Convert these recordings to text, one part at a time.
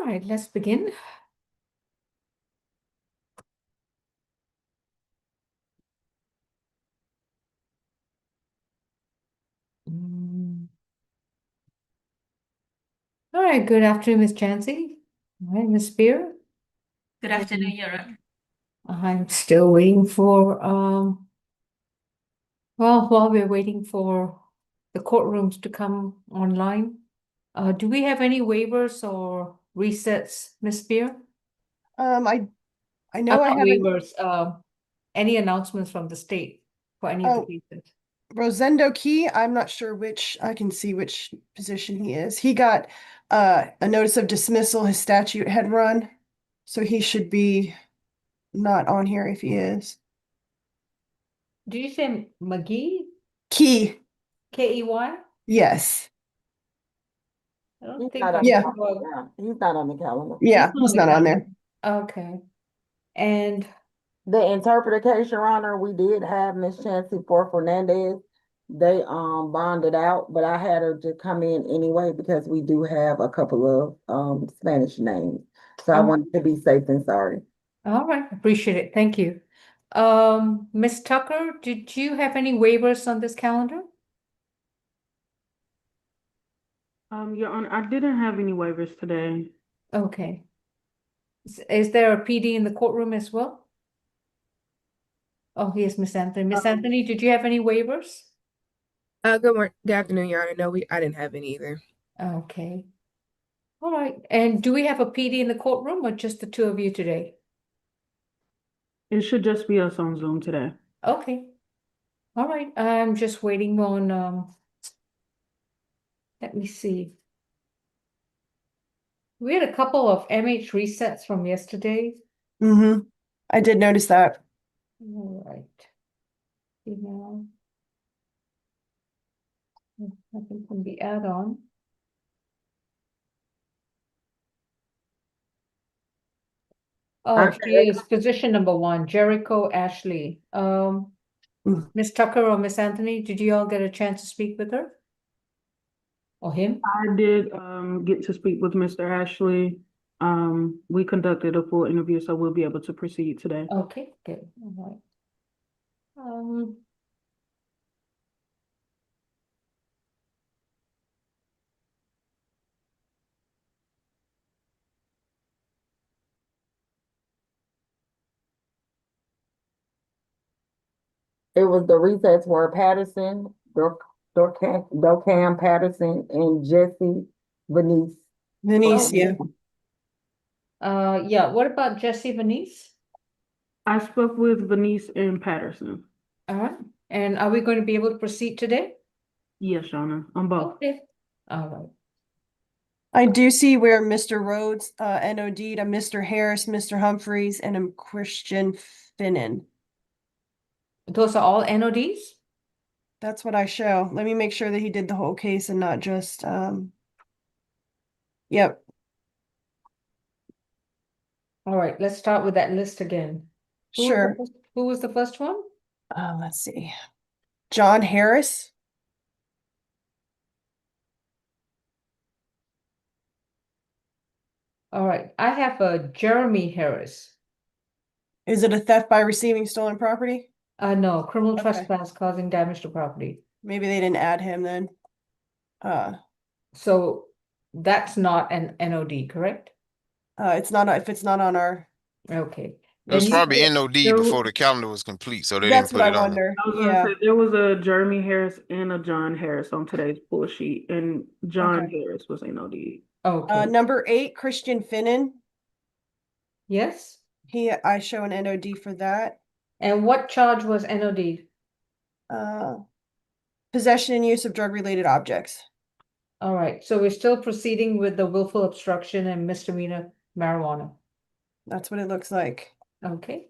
right, let's begin. All right, good afternoon, Miss Chansey. All right, Miss Spear. Good afternoon, Your Honor. I'm still waiting for, while we're waiting for the courtrooms to come online, do we have any waivers or resets, Miss Spear? I know I Not haven't. waivers, any announcements from the state for any of the Oh, cases? Rosendo Key, I'm not sure which, I can see which position he is. He got a notice of dismissal, his statute had run. So he should be not on here if he is. Did you say McGee? Key, Key? yes. I don't He's think not I on the Yeah. saw. calendar. Yeah, he's not on the calendar. Yeah, he's not on there. Okay. And The interpretation runner, we did have Miss Chancey for Fernandez. They bonded out, but I had her to come in anyway because we do have a couple of Spanish names. So I wanted to be safe than sorry. all right, appreciate it. Thank you. Miss Tucker, did you have any waivers on this calendar? Your Honor, I didn't have any waivers today. Okay. Is there a PD in the courtroom as well? Oh, here's Miss Anthony. Miss Anthony, did you have any waivers? Good afternoon, Your Honor. No, I didn't have any either. Okay. All right. And do we have a PD in the courtroom or just the two of you today? It should just be us on Zoom today. Okay. All right. I'm just waiting on, let me see. We had a couple of MH resets from yesterday. Mm-hmm. I did notice that. All right. Email. Nothing from the add-on. Oh, Okay. she is position number 1, Jericho Ashley. Miss Tucker or Miss Anthony, did you all get a chance to speak with her? Or him? I did get to speak with Mr. Ashley. We conducted a full interview, so we'll be able to proceed today. Okay, good. All right. It was the resets were Patterson, Dorcam Patterson, and Jesse Venice. Venicia. Yeah, what about Jesse Venice? I spoke with Venice and Patterson. All right. And are we going to be able to proceed today? Yes, Your Honor, on both. Okay. All right. I do see where Mr. Rhodes NOD'd a Mr. Harris, Mr. Humphreys, and a Christian Finnan. Those are all NODs? That's what I show. Let me make sure that he did the whole case and not just yep. All right, let's start with that list again. Sure. Who was the first one? Let's see. John Harris. All right, I have a Jeremy Harris. Is it a theft by receiving stolen property? No, criminal Okay. trespass causing damage to property. Maybe they didn't add him then. So that's not an NOD, correct? It's not if it's not on our. Okay. It was Then probably you- NOD before the calendar was complete, so they That's didn't what put I it on there. wonder. I was gonna say there was a Jeremy Harris and a John Harris on today's pull sheet, and John Okay. Harris was NOD. Okay. Number 8, Christian Finnan. Yes. I show an NOD for that. And what charge was NOD? Possession and use of drug-related objects. All right, so we're still proceeding with the willful obstruction and misdemeanor marijuana. That's what it looks like. Okay.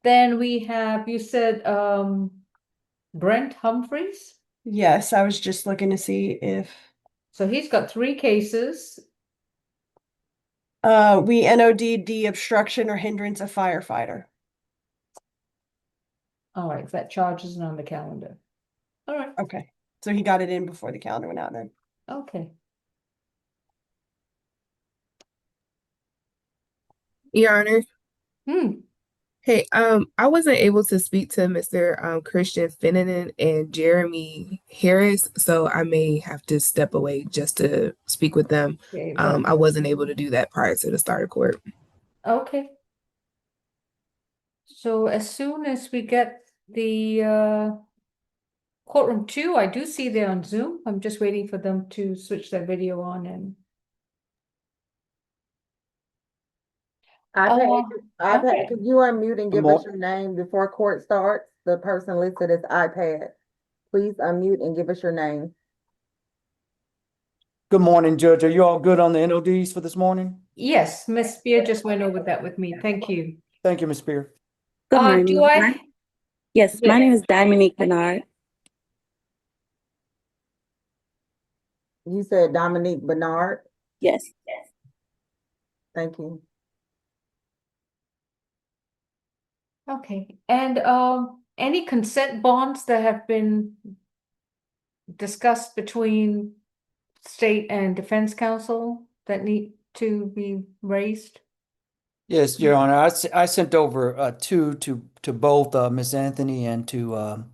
Then we have, you said, Brent Humphreys. Yes, I was just looking to see if So he's got 3 cases. we NOD'd the obstruction or hindrance of firefighter. All right, that charge isn't on the calendar. All right, Okay. So he got it in before the calendar went out then. okay. Your Honor. Hmm, Hey, I wasn't able to speak to Mr. Christian Finnegan and Jeremy Harris, so I may have to step away just to speak with them. okay, I wasn't able to do that prior to the start of court. okay. So as soon as we get the courtroom 2, I do see they're on Zoom. I'm just waiting for them to switch their video on and iPad, iPad, okay. could you unmute and give Mo- us your name before court starts? The person listed as iPad. Please unmute and give us your name. Good morning, Judge. Are you all good on the NODs for this morning? Yes, Miss Spear just went over that with me. Thank you. Thank you, Ms. Spear. Good morning. Do I? Yes, my name is Dominique Bernard. You said Dominique Bernard. Yes. Thank you. Okay, and any consent bonds that have been discussed between state and defense counsel that need to be raised? Yes, Your Honor. I sent over two to both Ms. Anthony and to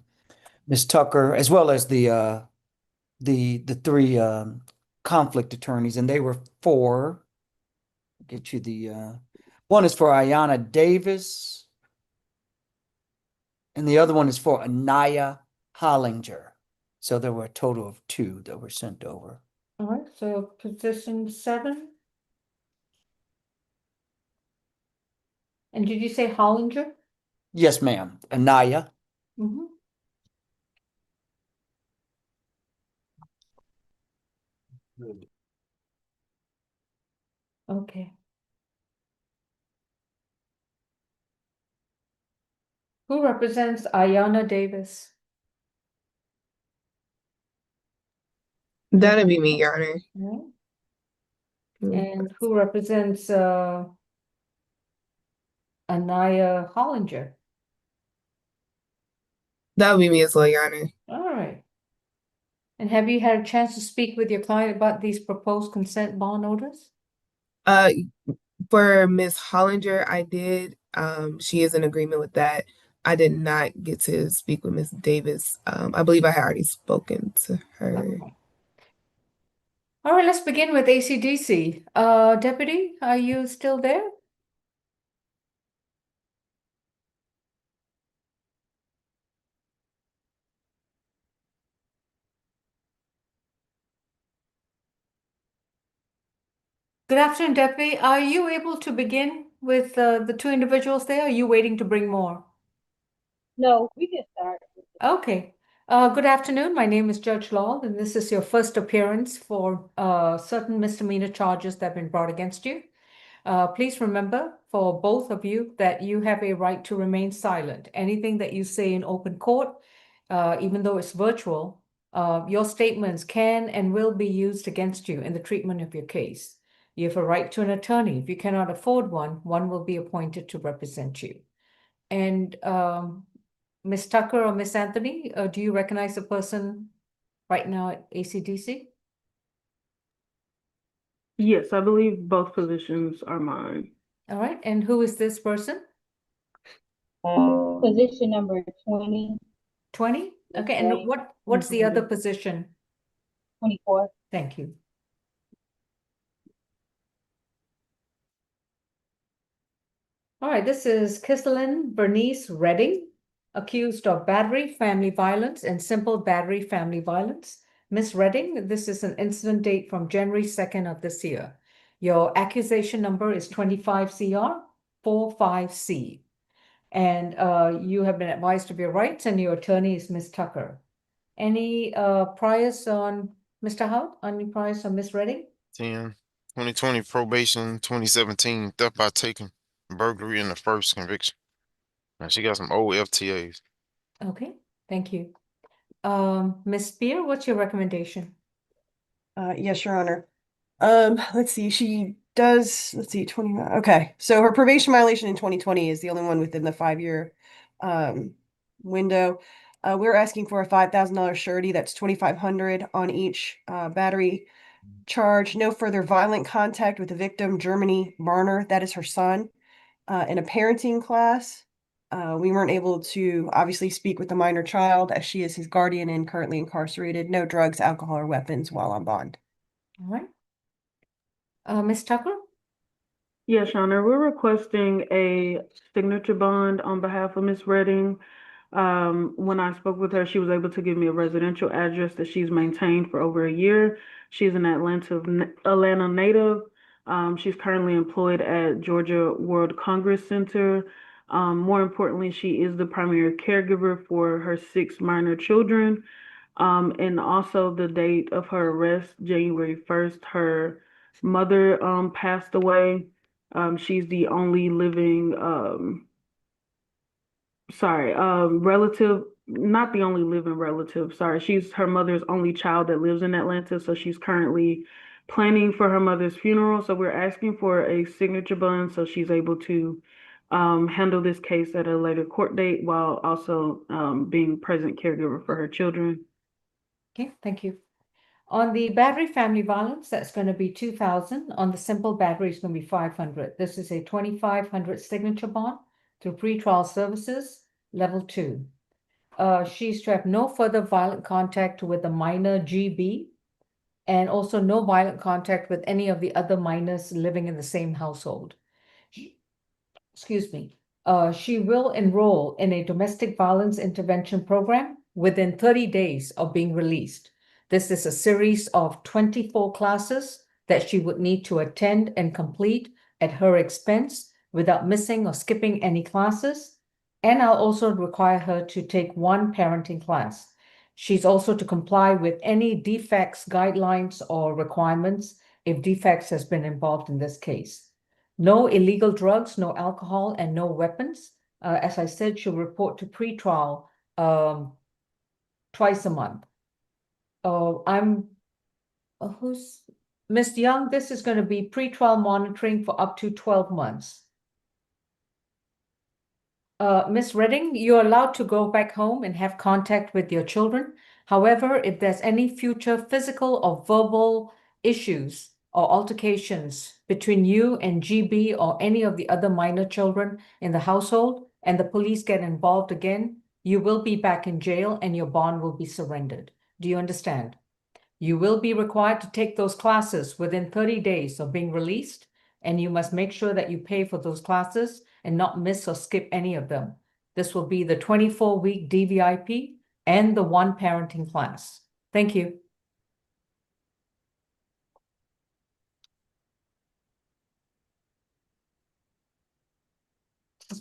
Ms. Tucker, as well as the three conflict attorneys, and they were for, get you the one is for Ayanna Davis, and the other one is for Anaya Hollinger. So there were a total of two that were sent over. All right, so position 7. And did you say Hollinger? Yes, ma'am. Anaya. Mm-hmm. Okay. Who represents Ayanna Davis? That'll be me, Your Honor. Right. Mm. And who represents Anaya Hollinger? That'll be me as well, Your Honor. All right. And have you had a chance to speak with your client about these proposed consent bond orders? Uh, for Ms. Hollinger, I did. She is in agreement with that. I did not get to speak with Ms. Davis. I believe I had already spoken to her. Okay. All right, let's begin with ACDC. Deputy, are you still there? Good afternoon, Deputy. Are you able to begin with the 2 individuals there? Are you waiting to bring more? No, we can start. Okay. Good afternoon. My name is Judge Law, and this is your first appearance for certain misdemeanor charges that have been brought against you. Please remember, for both of you, that you have a right to remain silent. Anything that you say in open court, even though it's virtual, your statements can and will be used against you in the treatment of your case. You have a right to an attorney. If you cannot afford one, one will be appointed to represent you. And Ms. Tucker or Ms. Anthony, do you recognize the person right now at ACDC? Yes, I believe both positions are mine. All right, and who is this person? Position number 20, 20? Okay, and right. what's the other position? 24. Thank you. All right, this is Kislyn Bernice Redding, accused of battery, family violence, and simple battery, family violence. Miss Redding, this is an incident date from January 2nd of this year. Your accusation number is 25CR 45C. And you have been advised of your rights, and your attorney is Ms. Tucker. Any priors on Mr. Hout? Any priors on Ms. Redding? 10, 2020 probation, 2017 theft by taking, burglary in the first conviction. Now she got some old FTAs. Okay, thank you. Ms. Spear, what's your recommendation? Yes, Your Honor. Let's see, she does, let's see, 20, okay. So her probation violation in 2020 is the only one within the 5-year window. We're asking for a $5,000 surety. That's $2,500 on each battery charge. No further violent contact with the victim, Germany Barner. That is her son. in a parenting class. We weren't able to obviously speak with the minor child as she is his guardian and currently incarcerated. No drugs, alcohol, or weapons while on bond. All right. Ms. Tucker? Yes, Your Honor, we're requesting a signature bond on behalf of Ms. Redding. When I spoke with her, she was able to give me a residential address that she's maintained for over a year. She's an Atlanta native. She's currently employed at Georgia World Congress Center. More importantly, she is the primary caregiver for her 6 minor children. And also the date of her arrest, January 1st, her mother passed away. She's the only living relative, not the only living relative, sorry. She's her mother's only child that lives in Atlanta, so she's currently planning for her mother's funeral. So we're asking for a signature bond so she's able to handle this case at a later court date while also being present caregiver for her children. Okay, thank you. On the battery family violence, that's going to be 2,000. On the simple battery, it's going to be 500. This is a 2,500 signature bond through pretrial services, level 2. She's to have no further violent contact with the minor GB, and also no violent contact with any of the other minors living in the same household. Excuse me. She will enroll in a domestic violence intervention program within 30 days of being released. This is a series of 24 classes that she would need to attend and complete at her expense without missing or skipping any classes. And I'll also require her to take 1 parenting class. She's also to comply with any defects, guidelines, or requirements if defects has been involved in this case. No illegal drugs, no alcohol, and no weapons. As I said, she'll report to pretrial twice a month. Who's Ms. Young? This is going to be pretrial monitoring for up to 12 months. Ms. Redding, you're allowed to go back home and have contact with your children. However, if there's any future physical or verbal issues or altercations between you and GB or any of the other minor children in the household, and the police get involved again, you will be back in jail and your bond will be surrendered. Do you understand? You will be required to take those classes within 30 days of being released, and you must make sure that you pay for those classes and not miss or skip any of them. This will be the 24-week DVIP and the 1 parenting class. Thank you.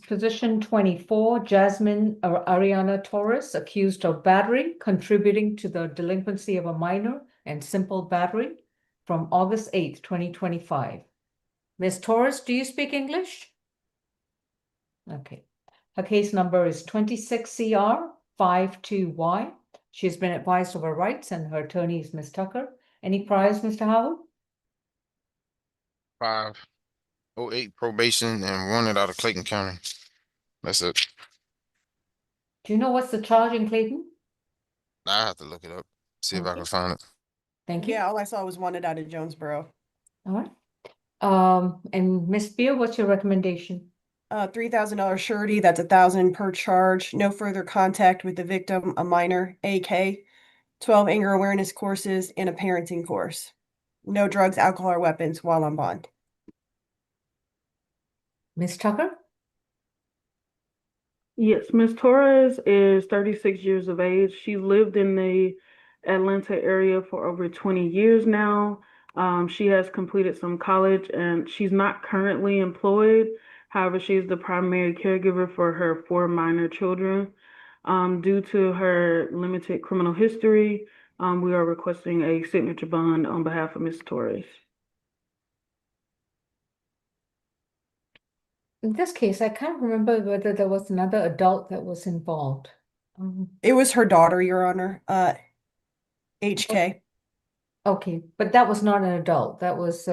Position 24, Jasmine Ariana Torres, accused of battery, contributing to the delinquency of a minor and simple battery from August 8th, 2025. Ms. Torres, do you speak English? Okay. Her case number is 26CR52Y. She has been advised of her rights and her attorney is Ms. Tucker. Any priors, Mr. Howard? 508 probation and wanted out of Clayton County. That's it. Do you know what's the charge in Clayton? I have to look it up, see if I can find it. Thank you. Yeah, all I saw was wanted out of Jonesboro. All right. And Ms. Beer, what's your recommendation? $3,000 surety, that's $1,000 per charge. No further contact with the victim, a minor, AK. 12 anger awareness courses and a parenting course. No drugs, alcohol, or weapons while on bond. Ms. Tucker? Yes, Ms. Torres is 36 years of age. She's lived in the Atlanta area for over 20 years now. She has completed some college and she's not currently employed. However, she is the primary caregiver for her 4 minor children. Due to her limited criminal history, we are requesting a signature bond on behalf of Ms. Torres. In this case, I can't remember whether there was another adult that was involved. It was her daughter, Your Honor, HK. Okay, but that was not an adult. That was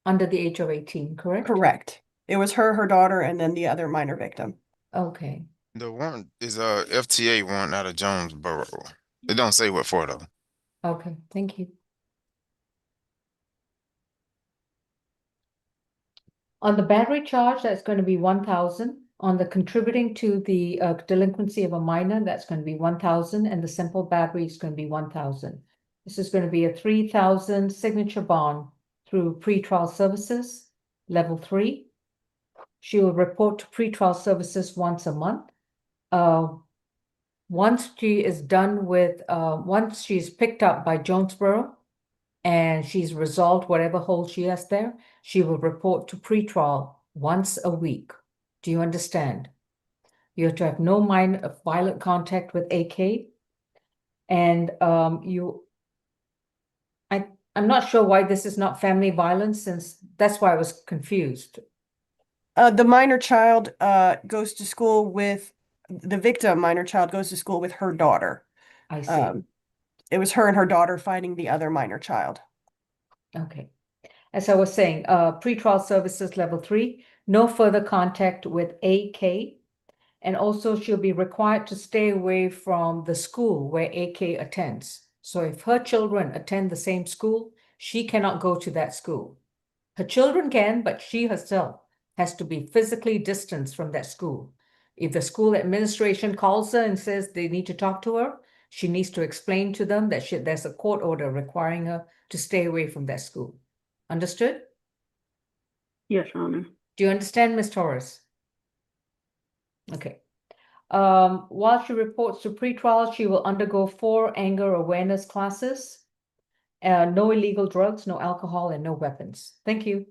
under the age of 18, correct? Correct. It was her daughter, and then the other minor victim. Okay. The warrant is a FTA warrant out of Jonesboro. It don't say what for though. Okay, thank you. On the battery charge, that's going to be 1,000. On the contributing to the delinquency of a minor, that's going to be 1,000, and the simple battery is going to be 1,000. This is going to be a 3,000 signature bond through pretrial services, level 3. She will report to pretrial services once a month. Once she is done with, once she's picked up by Jonesboro and she's resolved whatever hold she has there, she will report to pretrial once a week. Do you understand? You have to have no violent contact with AK. And I'm not sure why this is not family violence, since that's why I was confused. The minor child goes to school with the victim. Minor child goes to school with her daughter. I see. It was her and her daughter fighting the other minor child. Okay. As I was saying, pretrial services level 3, no further contact with AK. And also she'll be required to stay away from the school where AK attends. So if her children attend the same school, she cannot go to that school. Her children can, but she herself has to be physically distanced from that school. If the school administration calls her and says they need to talk to her, she needs to explain to them that there's a court order requiring her to stay away from that school. Understood? Yes, Your Honor. Do you understand, Ms. Torres? Okay. While she reports to pretrial, she will undergo 4 anger awareness classes. No illegal drugs, no alcohol, and no weapons. Thank you.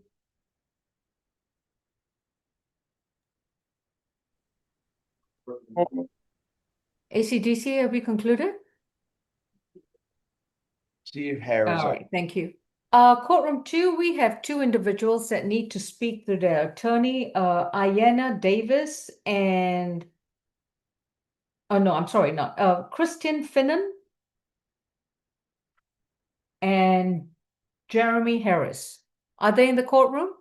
ACDC, have we concluded? Steve Harris. All right, thank you. Courtroom 2, we have 2 individuals that need to speak to their attorney, Ayanna Davis and, oh no, I'm sorry, not, Christian Finnan and Jeremy Harris. Are they in the courtroom?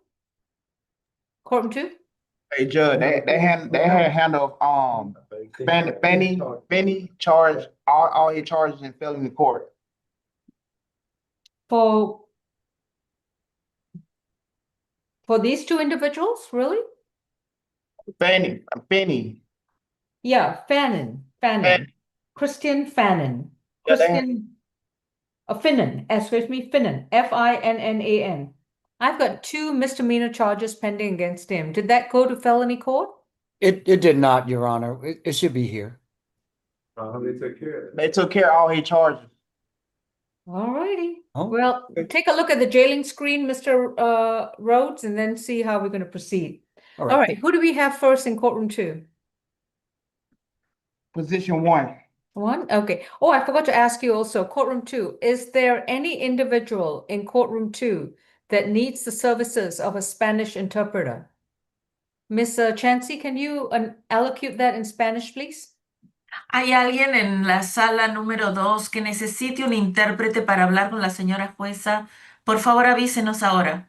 Courtroom 2? Hey Judge, they had handled Benny charged all his charges in felony court. For these 2 individuals, really? Benny. Yeah, Fannin. Christian Fannin. Yeah, they Christian Finnan, excuse me, Finnan, Finnan. I've got 2 misdemeanor charges pending against him. Did that go to felony court? It did not, Your Honor. It should be here. They took care of all his charges. All righty. Oh. Well, take a look at the jailing screen, Mr. Rhodes, and then see how we're going to proceed. All All right. right, who do we have first in courtroom 2? Position 1. 1? Okay. Oh, I forgot to ask you also, courtroom 2, is there any individual in courtroom 2 that needs the services of a Spanish interpreter? Miss Chansey, can you allocate that in Spanish, please? ¿Hay alguien en la sala número 2 que necesite un intérprete para hablar con la señora jueza? Por favor, avísenos ahora.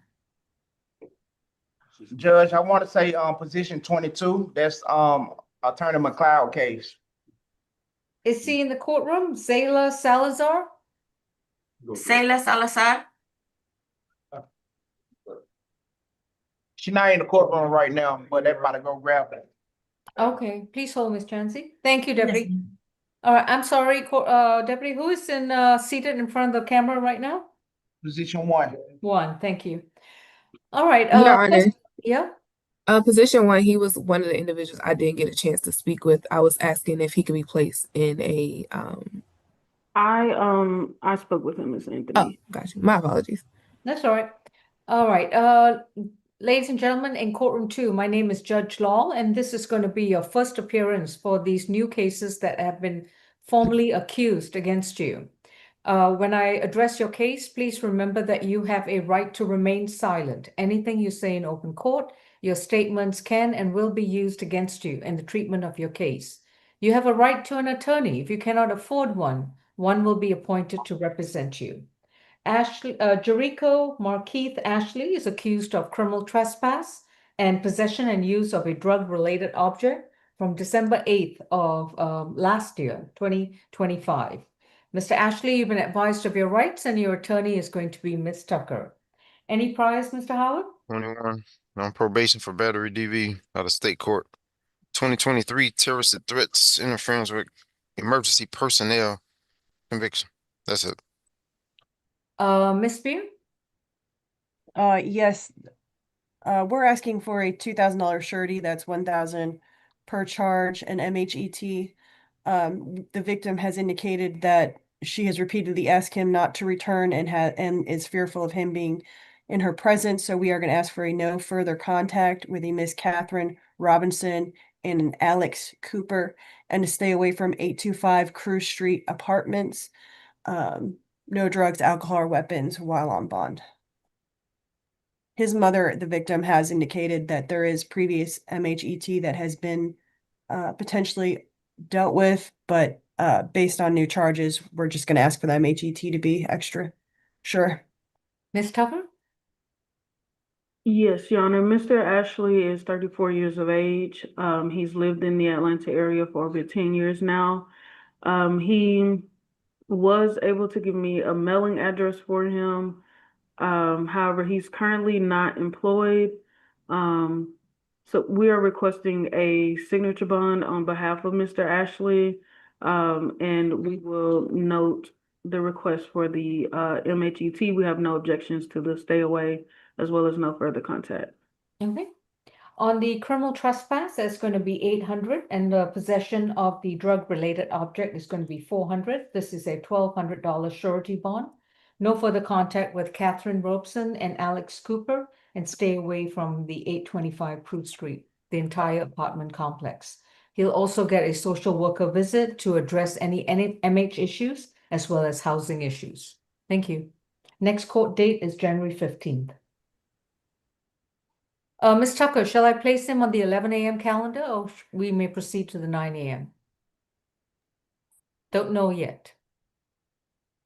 Judge, I want to say position 22. That's Attorney McLeod case. Is he in the courtroom? Zayla Salazar? Seila Salazar. She's not in the courtroom right now, but they're about to go grab her. Okay, please hold, Miss Chansey. Thank you, Yes, Deputy. ma'am. All right, I'm sorry, Deputy, who is seated in front of the camera right now? Position 1. 1, thank you. All right. Your Honor. Yeah. Position 1, he was one of the individuals I didn't get a chance to speak with. I was asking if he could be placed in a I spoke with him, Miss Anthony. Oh, got you. My apologies. That's all right. All right. Ladies and gentlemen, in courtroom 2, my name is Judge Law, and this is going to be your first appearance for these new cases that have been formally accused against you. When I address your case, please remember that you have a right to remain silent. Anything you say in open court, your statements can and will be used against you in the treatment of your case. You have a right to an attorney. If you cannot afford one, one will be appointed to represent you. Jericho Markeith Ashley is accused of criminal trespass and possession and use of a drug-related object from December 8th of last year, 2025. Mr. Ashley, you've been advised of your rights, and your attorney is going to be Ms. Tucker. Any priors, Mr. Howard? 21, on probation for battery DV out of state court. 2023, terrorist threats, interference with emergency personnel conviction. That's it. Ms. Spear? Yes, we're asking for a $2,000 surety. That's 1,000 per charge and MHET. The victim has indicated that she has repeatedly asked him not to return and is fearful of him being in her presence. So we are going to ask for a no further contact with a Miss Catherine Robinson and an Alex Cooper, and to stay away from 825 Cruise Street Apartments. No drugs, alcohol, or weapons while on bond. His mother, the victim, has indicated that there is previous MHET that has been potentially dealt with, but based on new charges, we're just going to ask for the MHET to be extra. Sure. Ms. Tucker? Yes, Your Honor. Mr. Ashley is 34 years of age. He's lived in the Atlanta area for over 10 years now. He was able to give me a mailing address for him. However, he's currently not employed. So we are requesting a signature bond on behalf of Mr. Ashley. And we will note the request for the MHET. We have no objections to the stay away, as well as no further contact. Okay. On the criminal trespass, there's going to be 800, and the possession of the drug-related object is going to be 400. This is a $1,200 surety bond. No further contact with Catherine Robeson and Alex Cooper, and stay away from the 825 Cruise Street, the entire apartment complex. He'll also get a social worker visit to address any MH issues as well as housing issues. Thank you. Next court date is January 15th. Ms. Tucker, shall I place him on the 11 a.m. calendar, or we may proceed to the 9 a.m.? Don't know yet.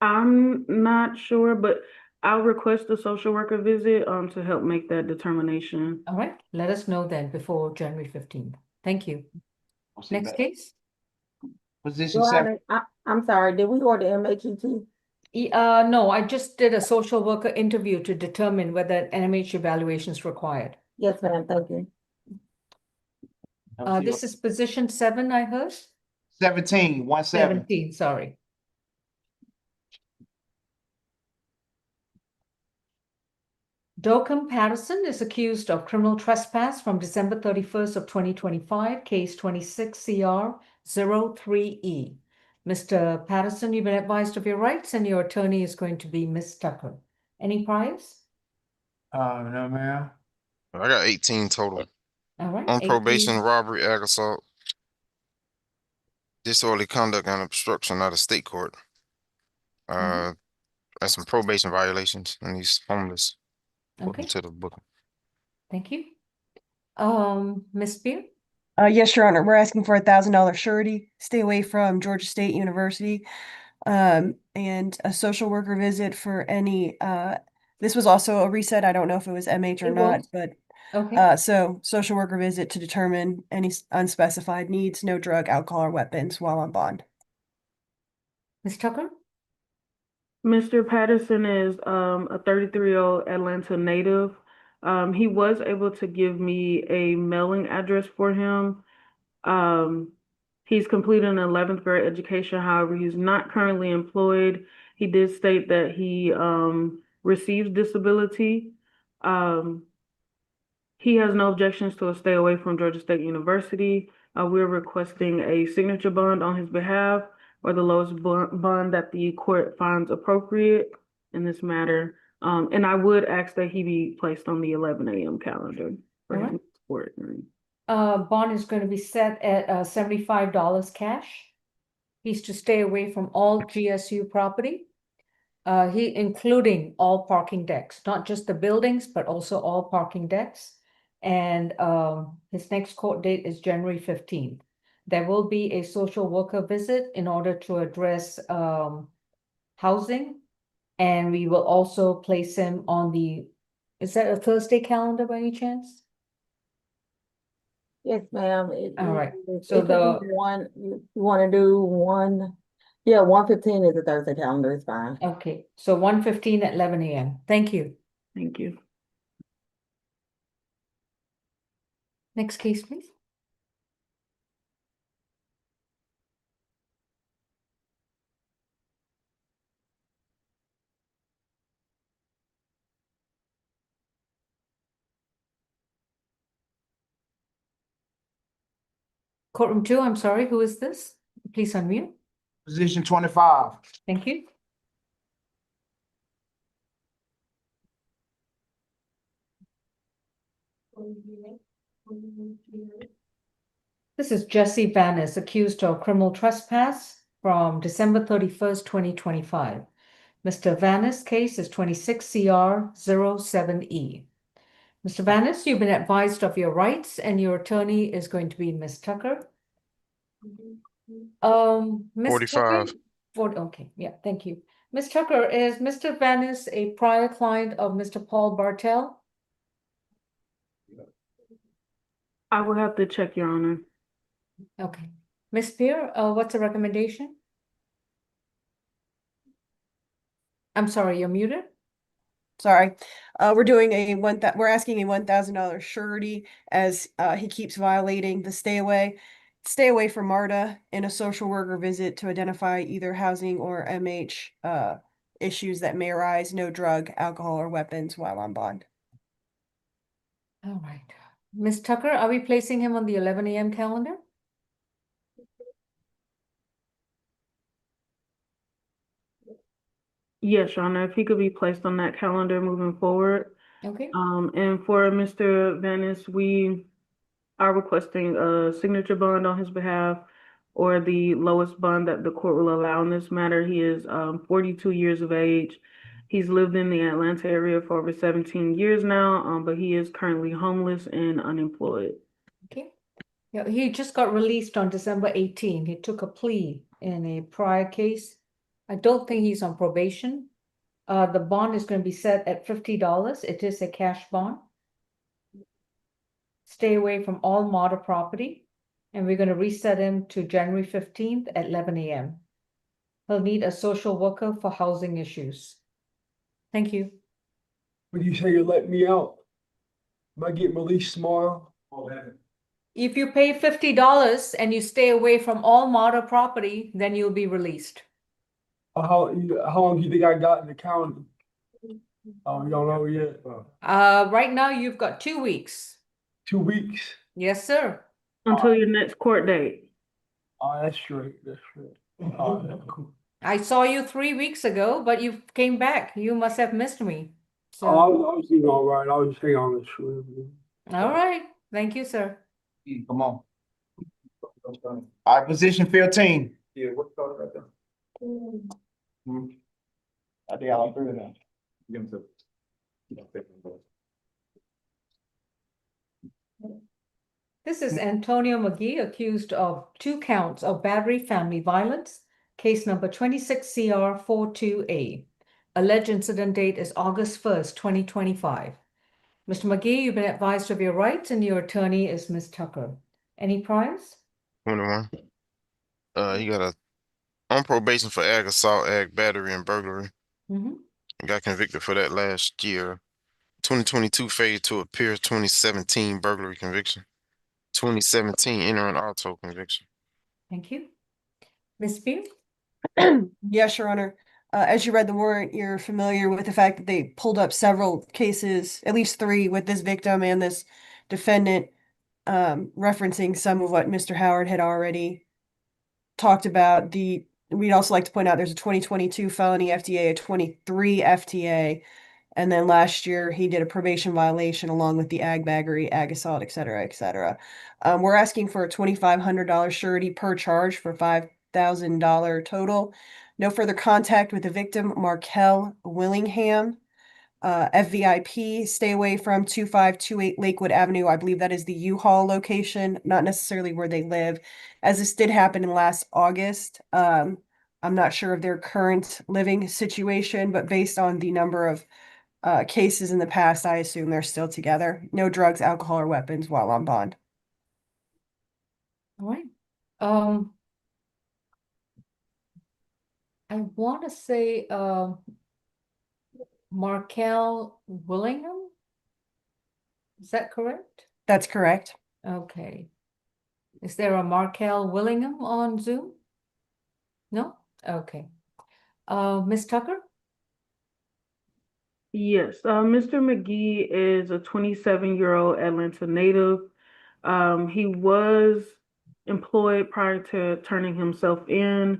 I'm not sure, but I'll request a social worker visit to help make that determination. All right, let us know then before January 15th. Thank you. Next case? Position Your 7. Honor, I'm sorry, did we order MHET? No, I just did a social worker interview to determine whether NMH evaluation is required. Yes, ma'am, thank you. This is position 7, I heard? 17. 17. 17, sorry. Docum Patterson is accused of criminal trespass from December 31st of 2025, case 26 CR 03E. Mr. Patterson, you've been advised of your rights, and your attorney is going to be Ms. Tucker. Any priors? No, ma'am. I got 18 total. All right. On 18. probation, robbery, ag assault, disorderly conduct, and obstruction out of state court. And some probation violations, and he's homeless. Okay. To the book. Thank you. Ms. Spear? Yes, Your Honor. We're asking for $1,000 surety. Stay away from Georgia State University. And a social worker visit for any. This was also a reset. I don't know if it was MH or It not, was. but Okay. so social worker visit to determine any unspecified needs, no drug, alcohol, or weapons while on bond. Ms. Tucker? Mr. Patterson is a 33-year-old Atlanta native. He was able to give me a mailing address for him. He's completed an 11th grade education. However, he's not currently employed. He did state that he receives disability. He has no objections to a stay away from Georgia State University. We're requesting a signature bond on his behalf, or the lowest bond that the court finds appropriate in this matter. And I would ask that he be placed on the 11 a.m. calendar for his court hearing. Bond is going to be set at $75 cash. He's to stay away from all GSU property, including all parking decks, not just the buildings, but also all parking decks. And his next court date is January 15th. There will be a social worker visit in order to address housing. And we will also place him on is that a Thursday calendar by any chance? Yes, ma'am. All right. So you want to do one? Yeah, 115 is a Thursday calendar. It's fine. Okay, so 1:15 at 11 a.m. Thank you. Thank you. Next case, please. Courtroom 2, I'm sorry, who is this? Please unmute. Position 25. Thank you. This is Jesse Vanis, accused of criminal trespass from December 31st, 2025. Mr. Vanis' case is 26 CR 07E. Mr. Vanis, you've been advised of your rights, and your attorney is going to be Ms. Tucker. Ms. 45. Tucker, okay, yeah, thank you. Ms. Tucker, is Mr. Vanis a prior client of Mr. Paul Bartel? I will have to check, Your Honor. Okay. Ms. Spear, what's the recommendation? I'm sorry, you're muted? Sorry. We're asking a $1,000 surety as he keeps violating the stay away from MARTA in a social worker visit to identify either housing or MH issues that may arise, no drug, alcohol, or weapons while on bond. All right. Ms. Tucker, are we placing him on the 11 a.m. calendar? Yes, Your Honor, if he could be placed on that calendar moving forward. Okay. And for Mr. Vanis, we are requesting a signature bond on his behalf or the lowest bond that the court will allow in this matter. He is 42 years of age. He's lived in the Atlanta area for over 17 years now, but he is currently homeless and unemployed. Okay. Yeah, he just got released on December 18. He took a plea in a prior case. I don't think he's on probation. The bond is going to be set at $50. It is a cash bond. Stay away from all MARTA property, and we're going to reset him to January 15th at 11 a.m. He'll need a social worker for housing issues. Thank you. When you say you let me out, am I getting released tomorrow? If you pay $50 and you stay away from all MARTA property, then you'll be released. How long do you think I got in the county? Oh, you don't know yet? Right now you've got 2 weeks. 2 weeks? Yes, sir. Until your next court date. Oh, that's straight, that's straight. Oh, that's cool. I saw you 3 weeks ago, but you came back. You must have missed me. So, I was doing all right, I was hanging on the shrimp. all right. Thank you, sir. Come on. All right, position 15. Yeah, what's that right there? I think all three of them. This is Antonio McGee, accused of 2 counts of battery family violence, case number 26CR42A. Alleged incident date is August 1st, 2025. Mr. McGee, you've been advised of your rights, and your attorney is Ms. Tucker. Any priors? 21. He got on probation for ag assault, ag battery, and burglary. Mm-hmm. Got convicted for that last year. 2022 failure to appear. 2017 burglary conviction. 2017 entering auto conviction. Thank you. Ms. Spear? Yes, Your Honor. As you read the warrant, you're familiar with the fact that they pulled up several cases, at least 3, with this victim and this defendant, referencing some of what Mr. Howard had already talked about. We'd also like to point out there's a 2022 felony FTA, a 23 FTA, and then last year he did a probation violation along with the ag baggery, ag assault, et cetera, et cetera. We're asking for a $2,500 surety per charge for $5,000 total. No further contact with the victim, Markel Willingham. FVIP, stay away from 2528 Lakewood Avenue. I believe that is the U-Haul location, not necessarily where they live, as this did happen in last August. I'm not sure of their current living situation, but based on the number of cases in the past, I assume they're still together. No drugs, alcohol, or weapons while on bond. All right. I want to say Markel Willingham. Is that correct? That's correct. Okay. Is there a Markel Willingham on Zoom? No? Okay. Ms. Tucker? Yes, Mr. McGee is a 27-year-old Atlanta native. He was employed prior to turning himself in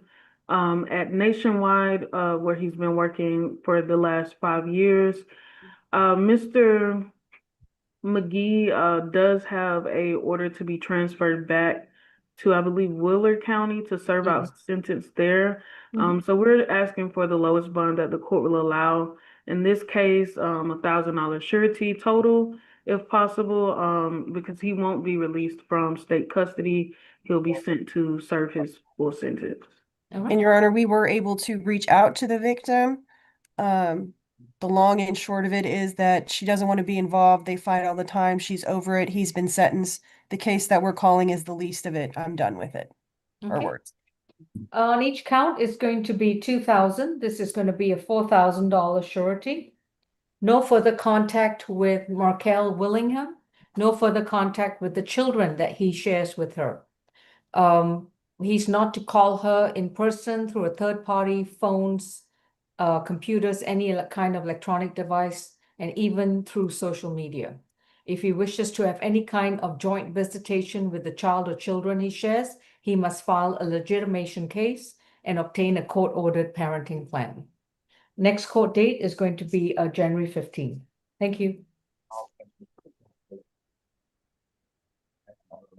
at Nationwide, where he's been working for the last 5 years. Mr. McGee does have a order to be transferred back to, I believe, Willard County to serve out Yes. his sentence there. Mhm. So we're asking for the lowest bond that the court will allow. In this case, $1,000 surety total, if possible, because he won't be released from state custody. He'll be sent to serve his full sentence. All And right. Your Honor, we were able to reach out to the victim. The long and short of it is that she doesn't want to be involved. They fight all the time. She's over it. He's been sentenced. The case that we're calling is the least of it. I'm done with it. Her Okay. words. On each count, it's going to be 2,000. This is going to be a $4,000 surety. No further contact with Markel Willingham. No further contact with the children that he shares with her. He's not to call her in person through a third party, phones, computers, any kind of electronic device, and even through social media. If he wishes to have any kind of joint visitation with the child or children he shares, he must file a legitimation case and obtain a court-ordered parenting plan. Next court date is going to be January 15th. Thank you.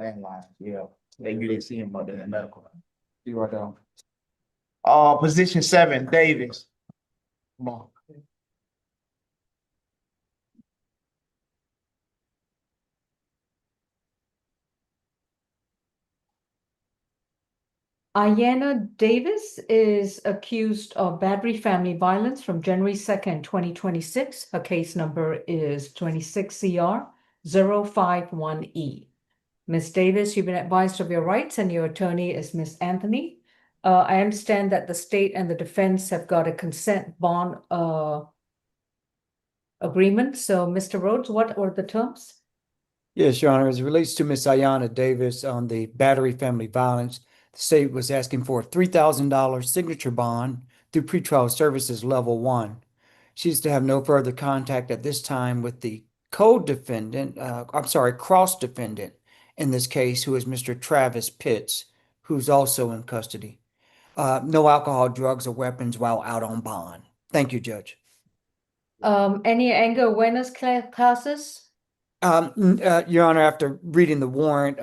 Landline, yeah. They didn't see him, but in the medical. See right there. Position 7, Davis. Come on. Ayanna Davis is accused of battery family violence from January 2nd, 2026. Her case number is 26CR 051E. Ms. Davis, you've been advised of your rights and your attorney is Ms. Anthony. I understand that the state and the defense have got a consent bond agreement. So, Mr. Rhodes, what are the terms? Yes, Your Honor, as it relates to Miss Ayanna Davis on the battery family violence, the state was asking for a $3,000 signature bond through pretrial services level 1. She's to have no further contact at this time with the co-defendant, cross-defendant in this case, who is Mr. Travis Pitts, who's also in custody. No alcohol, drugs, or weapons while out on bond. Thank you, Judge. Any anger awareness classes? Your Honor, after reading the warrant,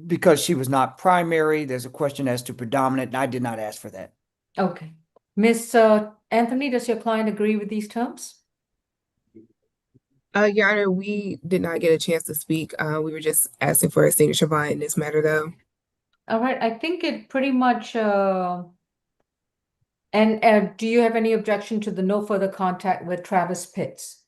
because she was not primary, there's a question as to predominant, and I did not ask for that. Okay. Ms. Anthony, does your client agree with these terms? Your Honor, we did not get a chance to speak. We were just asking for a signature bond in this matter, though. All right, I think it pretty much, and do you have any objection to the no further contact with Travis Pitts?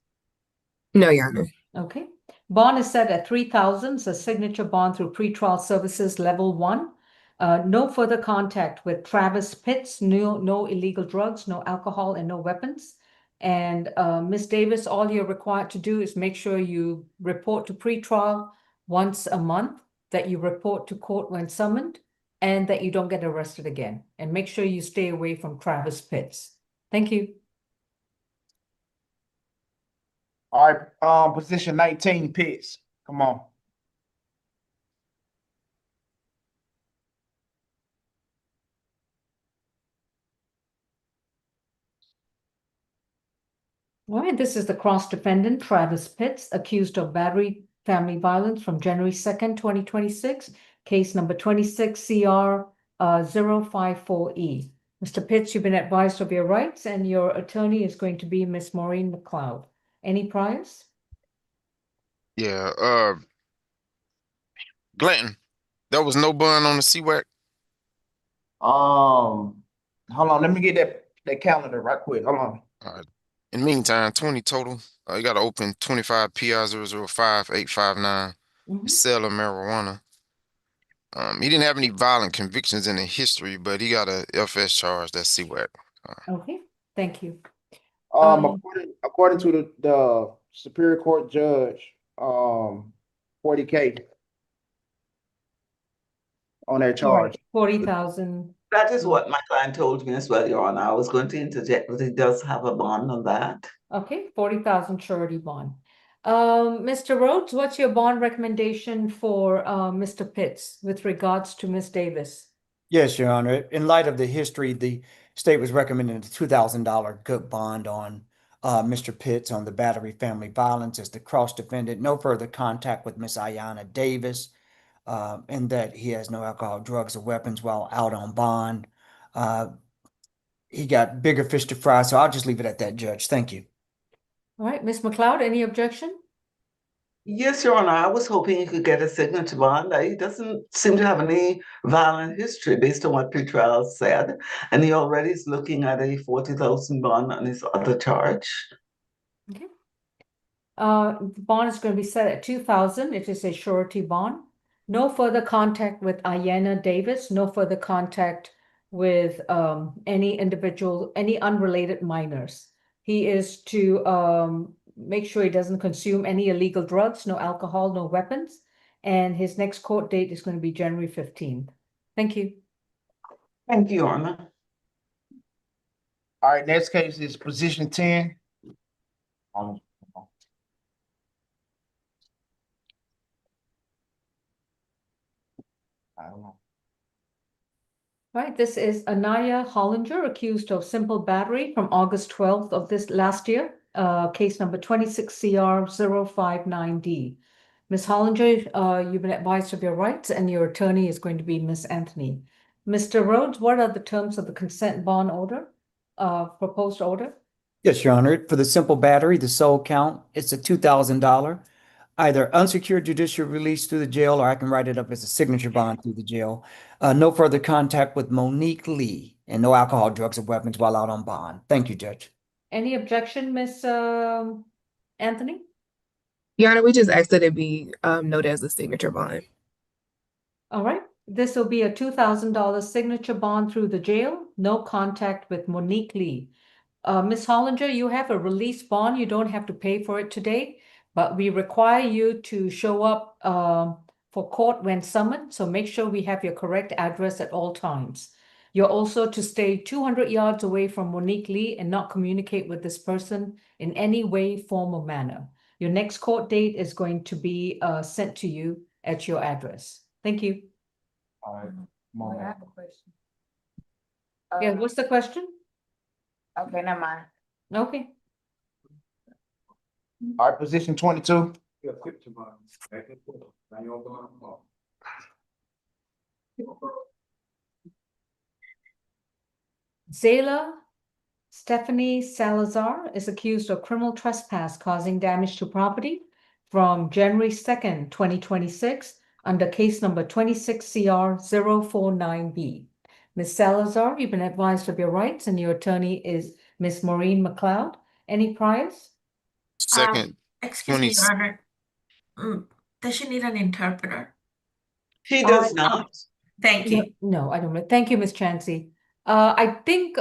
No, Your Honor. Okay. Bond is set at 3,000, so signature bond through pretrial services level 1. No further contact with Travis Pitts, no illegal drugs, no alcohol, and no weapons. And Ms. Davis, all you're required to do is make sure you report to pretrial once a month, that you report to court when summoned, and that you don't get arrested again. And make sure you stay away from Travis Pitts. Thank you. All right, position 19, Pitts. Come on. All right, this is the cross-defendant, Travis Pitts, accused of battery family violence from January 2nd, 2026, case number 26CR 054E. Mr. Pitts, you've been advised of your rights, and your attorney is going to be Miss Maureen McLeod. Any priors? Yeah, Glanton, there was no bun on the CWAC. Hold on, let me get that calendar right quick. Hold on. In the meantime, 20 total. You got to open 25 PI 005859. Sale of marijuana. He didn't have any violent convictions in the history, but he got a FS charge. That's CWAC. Okay, thank you. According to the Superior Court judge, 40K. on that charge. 40,000. That is what my client told me as well, Your Honor. I was going to interject, but he does have a bond on that. Okay, 40,000 surety bond. Mr. Rhodes, what's your bond recommendation for Mr. Pitts with regards to Miss Davis? Yes, Your Honor. In light of the history, the state was recommending a $2,000 good bond on Mr. Pitts on the battery family violence as the cross defendant. No further contact with Miss Ayanna Davis, and that he has no alcohol, drugs, or weapons while out on bond. He got bigger fish to fry, so I'll just leave it at that, Judge. Thank you. All right, Ms. McLeod, any objection? Yes, Your Honor. I was hoping he could get a signature bond. He doesn't seem to have any violent history based on what pretrial said. And he already is looking at a 40,000 bond on his other charge. Okay. The bond is going to be set at 2,000. It is a surety bond. No further contact with Ayanna Davis. No further contact with any individual, any unrelated minors. He is to make sure he doesn't consume any illegal drugs, no alcohol, no weapons. And his next court date is going to be January 15th. Thank you. Thank you, Your Honor. All right, next case is position 10. I don't know. Right, this is Anaya Hollinger, accused of simple battery from August 12th of this last year, case number 26CR059D. Ms. Hollinger, you've been advised of your rights, and your attorney is going to be Ms. Anthony. Mr. Rhodes, what are the terms of the consent bond order, proposed order? Yes, Your Honor. For the simple battery, the sole count, it's a $2,000. Either unsecured judicial release through the jail, or I can write it up as a signature bond through the jail. No further contact with Monique Lee, and no alcohol, drugs, or weapons while out on bond. Thank you, Judge. Any objection, Ms. Anthony? Your Honor, we just asked that it be noted as a signature bond. All right, this will be a $2,000 signature bond through the jail. No contact with Monique Lee. Ms. Hollinger, you have a release bond. You don't have to pay for it today, but we require you to show up for court when summoned. So make sure we have your correct address at all times. You're also to stay 200 yards away from Monique Lee and not communicate with this person in any way, form, or manner. Your next court date is going to be sent to you at your address. Thank you. All right. I have a question. Yeah, what's the question? Okay, never mind. Okay. All right, position 22. Zayla Stephanie Salazar is accused of criminal trespass causing damage to property from January 2nd, 2026 under case number 26CR049B. Ms. Salazar, you've been advised of your rights, and your attorney is Ms. Maureen McLeod. Any priors? Second, Excuse me, Your Honor. Does she need an interpreter? She does not. Thank you. No, I don't. Thank you, Ms. Chansey. I think,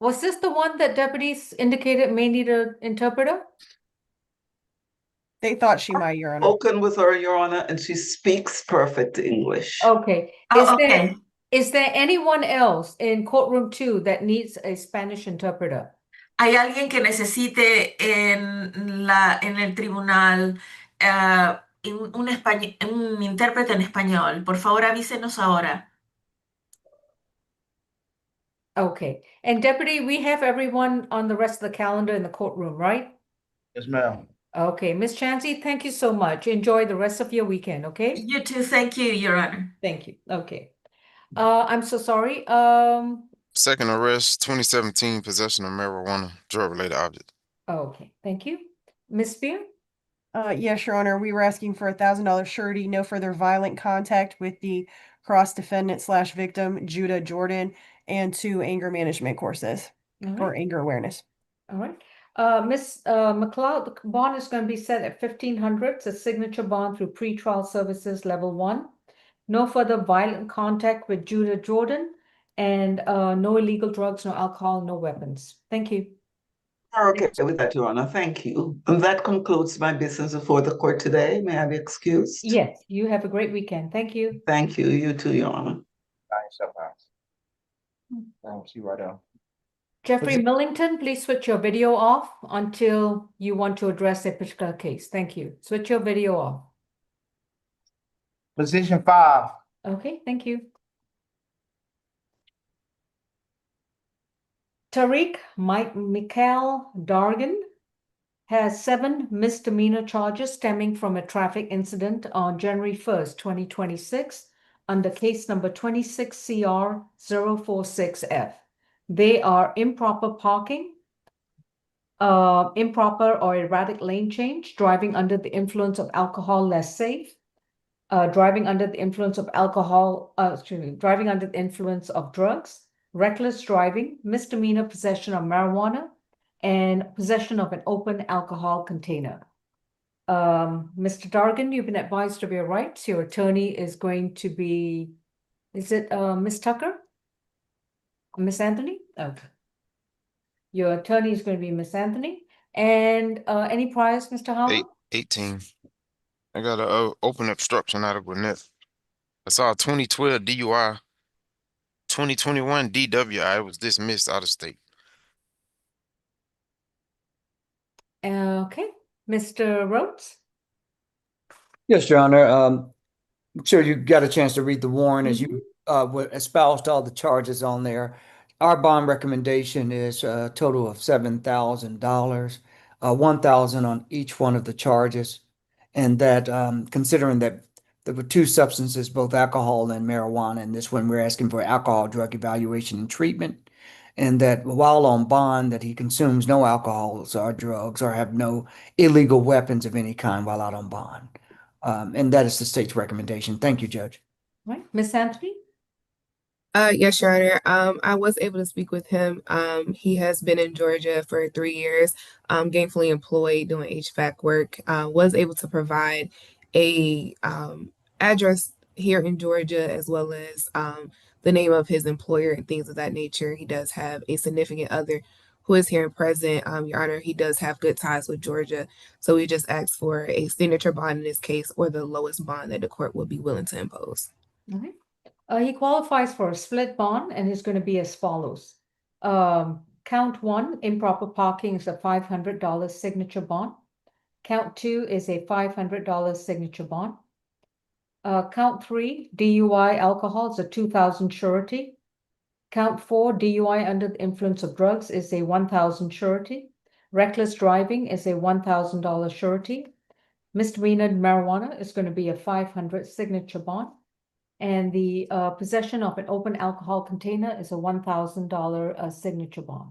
was this the one that deputies indicated may need an interpreter? They thought she might, Your Honor. Spoken with her, Your Honor, and she speaks perfect English. Okay. Okay. Is there anyone else in courtroom 2 that needs a Spanish interpreter? ¿Hay alguien que necesite en el tribunal un intérprete en español? Por favor, avísenos ahora. Okay. And Deputy, we have everyone on the rest of the calendar in the courtroom, right? Yes, ma'am. Okay. Ms. Chansey, thank you so much. Enjoy the rest of your weekend, okay? You too. Thank you, Your Honor. Thank you. Okay. I'm so sorry. second arrest, 2017, possession of marijuana, drug-related object. Okay. Thank you. Ms. Spear? Yes, Your Honor, we were asking for $1,000 surety, no further violent contact with the cross defendant / victim, Judah Jordan, and 2 anger management courses or anger awareness. All right. Ms. McLeod, the bond is going to be set at $1,500. It's a signature bond through pretrial services level 1. No further violent contact with Judah Jordan, and no illegal drugs, no alcohol, no weapons. Thank you. Okay with that, Your Honor. Thank you. And that concludes my business before the court today. May I be excused? Yes, you have a great weekend. Thank you. Thank you. You too, Your Honor. See right there. Jeffrey Millington, please switch your video off until you want to address a particular case. Thank you. Switch your video off. Position 5. Okay, thank you. Tariq Mikhail Dargan has 7 misdemeanor charges stemming from a traffic incident on January 1st, 2026, under case number 26CR046F. They are improper parking, improper or erratic lane change, driving under the influence of alcohol less safe, driving under the influence of driving under the influence of drugs, reckless driving, misdemeanor possession of marijuana, and possession of an open alcohol container. Mr. Dargan, you've been advised of your rights. Your attorney is going to be, is it Ms. Tucker? Miss Anthony? Okay. Your attorney is going to be Miss Anthony. And any priors, Mr. Howard? 18. I got a open obstruction out of Gwinnett. I saw a 2012 DUI, 2021 DWI. It was dismissed out of state. Okay. Mr. Rhodes? Yes, Your Honor. I'm sure you got a chance to read the warrant as you espoused all the charges on there. Our bond recommendation is a total of $7,000, $1,000 on each one of the charges. And that considering that there were 2 substances, both alcohol and marijuana, and this one we're asking for alcohol drug evaluation and treatment. And that while on bond, that he consumes no alcohols or drugs or have no illegal weapons of any kind while out on bond. And that is the state's recommendation. Thank you, Judge. Right. Miss Anthony? Yes, Your Honor. I was able to speak with him. He has been in Georgia for 3 years, gainfully employed doing HVAC work. Was able to provide a address here in Georgia as well as the name of his employer and things of that nature. He does have a significant other who is here and present. Your Honor, he does have good ties with Georgia. So we just asked for a signature bond in this case or the lowest bond that the court would be willing to impose. All right. He qualifies for a split bond and is going to be as follows. Count 1, improper parking, is a $500 signature bond. Count 2 is a $500 signature bond. Count 3, DUI alcohol, is a $2,000 surety. Count 4, DUI under the influence of drugs, is a $1,000 surety. Reckless driving is a $1,000 surety. Misdemeanor marijuana is going to be a $500 signature bond. And the possession of an open alcohol container is a $1,000 signature bond.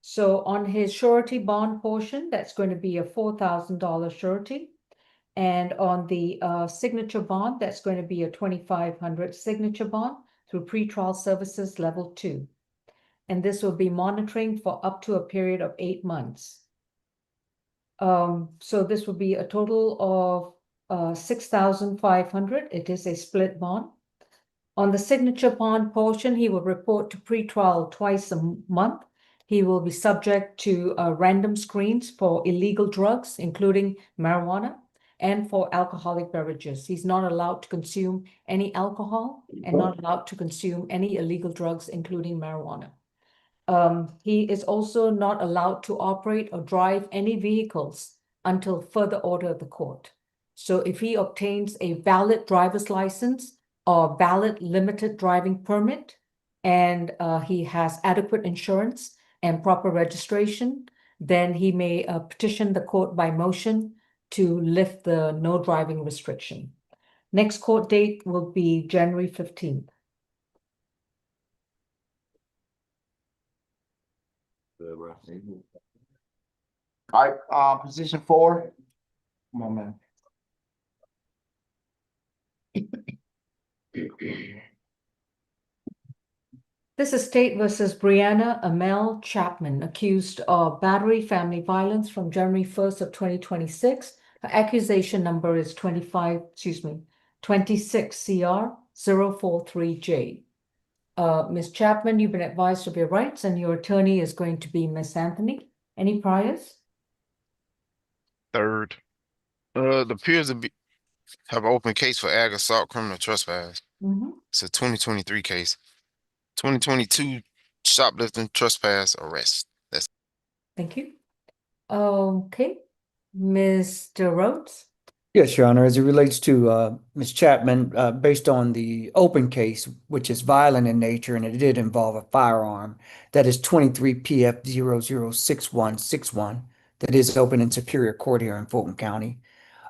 So on his surety bond portion, that's going to be a $4,000 surety. And on the signature bond, that's going to be a $2,500 signature bond through pretrial services level 2. And this will be monitoring for up to a period of 8 months. So this will be a total of $6,500. It is a split bond. On the signature bond portion, he will report to pretrial twice a month. He will be subject to random screens for illegal drugs, including marijuana, and for alcoholic beverages. He's not allowed to consume any alcohol and not allowed to consume any illegal drugs, including marijuana. He is also not allowed to operate or drive any vehicles until further order of the court. So if he obtains a valid driver's license or valid limited driving permit, and he has adequate insurance and proper registration, then he may petition the court by motion to lift the no driving restriction. Next court date will be January 15th. All right, position 4. Come on, man. This is State versus Brianna Amel Chapman, accused of battery, family violence from January 1st of 2026. Her accusation number is 26CR043J. Ms. Chapman, you've been advised of your rights, and your attorney is going to be Miss Anthony. Any priors? Third. The peers have an open case for ag assault criminal trespass. It's a 2023 case. 2022 shoplifting trespass arrest. That's Thank you. Okay, Mr. Rhodes? Yes, Your Honor. As it relates to Ms. Chapman, based on the open case, which is violent in nature and it did involve a firearm, that is 23 PF 006161, that is open in Superior Court here in Fulton County,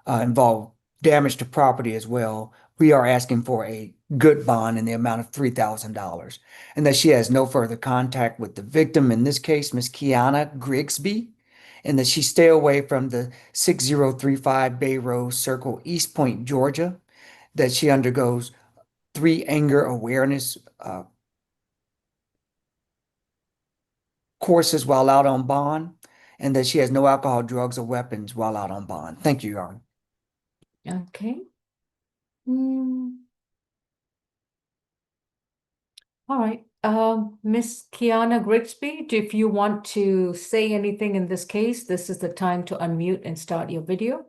involved damage to property as well. We are asking for a good bond in the amount of $3,000, and that she has no further contact with the victim, in this case, Ms. Kiana Grigsby, and that she stay away from the 6035 Bay Road Circle, East Point, Georgia, that she undergoes 3 anger awareness courses while out on bond, and that she has no alcohol, drugs, or weapons while out on bond. Thank you, Your Honor. Okay. All right. Miss Kiana Grigsby, if you want to say anything in this case, this is the time to unmute and start your video.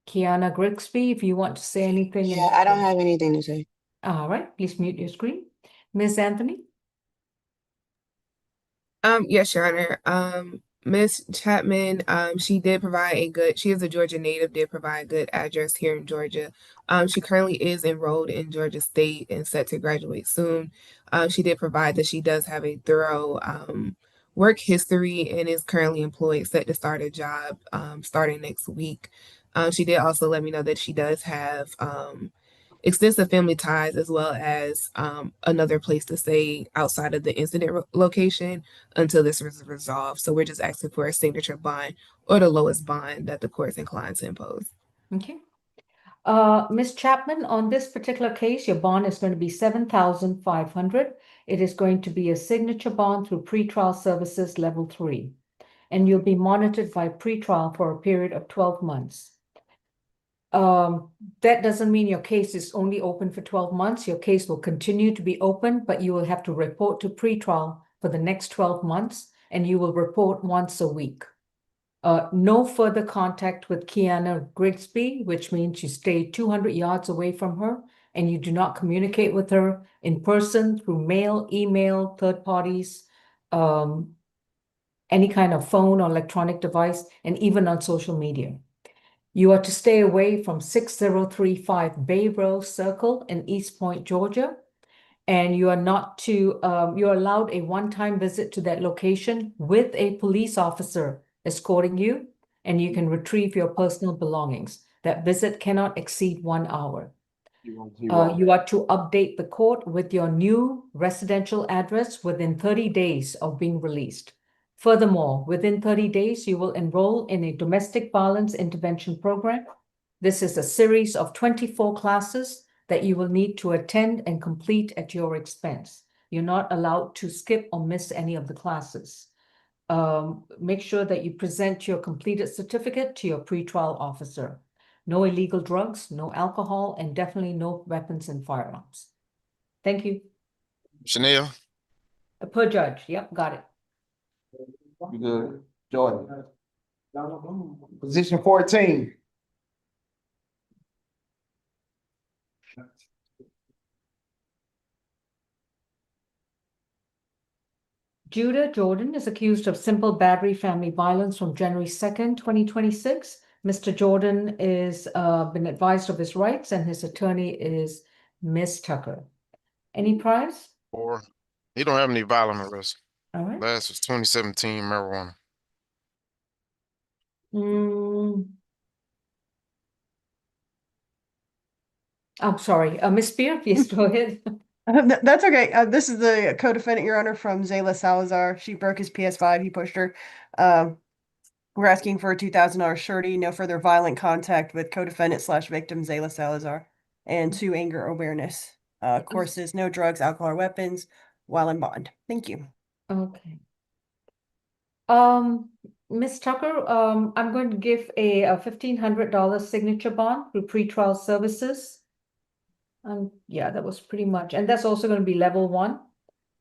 Kiana Grigsby, if you want to say anything. Yeah, I don't have anything to say. All right, please mute your screen. Ms. Anthony? Yes, Your Honor. Miss Chapman, she is a Georgia native, did provide good address here in Georgia. She currently is enrolled in Georgia State and set to graduate soon. She did provide that she does have a thorough work history and is currently employed, set to start a job starting next week. She did also let me know that she does have extensive family ties as well as another place to stay outside of the incident location until this is resolved. So we're just asking for a signature bond or the lowest bond that the court is inclined to impose. Okay. Ms. Chapman, on this particular case, your bond is going to be $7,500. It is going to be a signature bond through pretrial services level 3, and you'll be monitored by pretrial for a period of 12 months. That doesn't mean your case is only open for 12 months. Your case will continue to be open, but you will have to report to pretrial for the next 12 months, and you will report once a week. No further contact with Kiana Grigsby, which means you stay 200 yards away from her, and you do not communicate with her in person, through mail, email, third parties, any kind of phone or electronic device, and even on social media. You are to stay away from 6035 Bay Road Circle in East Point, Georgia. And you are not to, you're allowed a one-time visit to that location with a police officer escorting you, and you can retrieve your personal belongings. That visit cannot exceed 1 hour. You are to update the court with your new residential address within 30 days of being released. Furthermore, within 30 days, you will enroll in a domestic violence intervention program. This is a series of 24 classes that you will need to attend and complete at your expense. You're not allowed to skip or miss any of the classes. Make sure that you present your completed certificate to your pretrial officer. No illegal drugs, no alcohol, and definitely no weapons and firearms. Thank you. Chanel. Per judge. Yep, got it. You good? Jordan. Position 14. Judah Jordan is accused of simple battery family violence from January 2nd, 2026. Mr. Jordan is been advised of his rights, and his attorney is Ms. Tucker. Any priors? 4. He don't have any violent arrests. All right. Last was 2017 marijuana. I'm sorry. Ms. Spear, yes, go ahead. That's okay. This is the co-defendant, Your Honor, from Zayla Salazar. She broke his PS5. He pushed her. We're asking for a $2,000 surety, no further violent contact with co-defendant / victim Zayla Salazar, and 2 anger awareness courses, no drugs, alcohol, or weapons while in bond. Thank you. Okay. Ms. Tucker, I'm going to give a $1,500 signature bond through pretrial services. Yeah, that was pretty much, and that's also going to be level 1.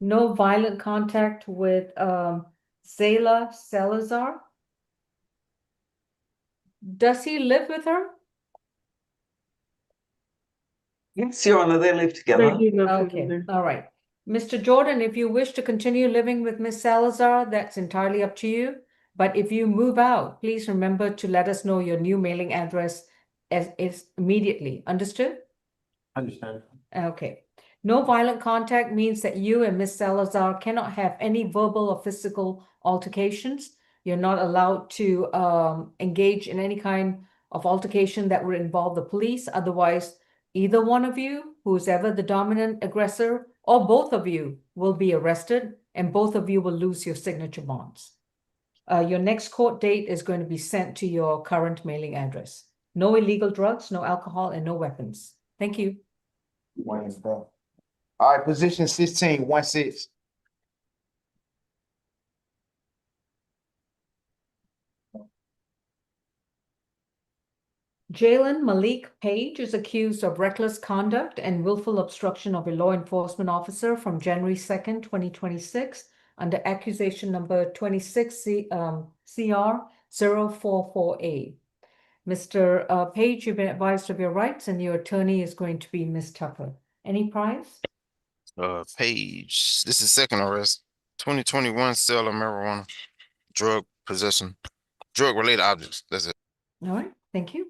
No violent contact with Zayla Salazar. Does he live with her? Yes, Your Honor, they live They together. do live Okay, together. all right. Mr. Jordan, if you wish to continue living with Miss Salazar, that's entirely up to you. But if you move out, please remember to let us know your new mailing address as is immediately. Understood? Understand. Okay. No violent contact means that you and Miss Salazar cannot have any verbal or physical altercations. You're not allowed to engage in any kind of altercation that would involve the police. Otherwise, either one of you, who's ever the dominant aggressor, or both of you will be arrested, and both of you will lose your signature bonds. Your next court date is going to be sent to your current mailing address. No illegal drugs, no alcohol, and no weapons. Thank you. All right, position 16, 1-6. Jalen Malik Page is accused of reckless conduct and willful obstruction of a law enforcement officer from January 2nd, 2026, under accusation number 26 CR 044A. Mr. Page, you've been advised of your rights, and your attorney is going to be Ms. Tucker. Any prize? Page. This is second arrest. 2021 sale of marijuana, drug possession, drug-related objects. That's it. All right, thank you.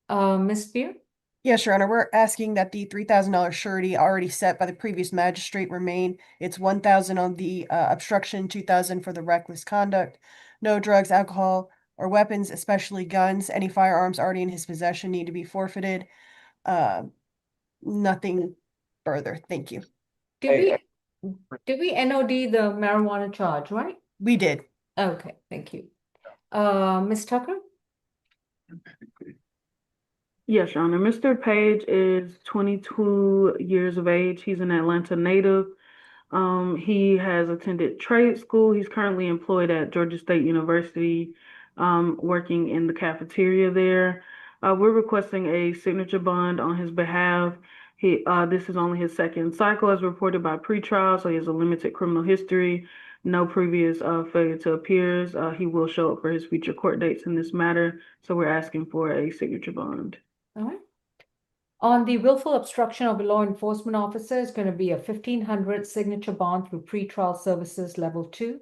Ms. Spear? Yes, Your Honor, we're asking that the $3,000 surety already set by the previous magistrate remain. It's $1,000 on the obstruction, $2,000 for the reckless conduct. No drugs, alcohol, or weapons, especially guns. Any firearms already in his possession need to be forfeited. Nothing further. Thank you. Did we NOD the marijuana charge, right? We did. Okay, thank you. Ms. Tucker? Yes, Your Honor. Mr. Page is 22 years of age. He's an Atlanta native. He has attended trade school. He's currently employed at Georgia State University, working in the cafeteria there. We're requesting a signature bond on his behalf. This is only his second cycle as reported by pretrial, so he has a limited criminal history, no previous failure to appears. He will show up for his future court dates in this matter, so we're asking for a signature bond. All right. On the willful obstruction of a law enforcement officer is going to be a 1,500 signature bond through pretrial services level 2.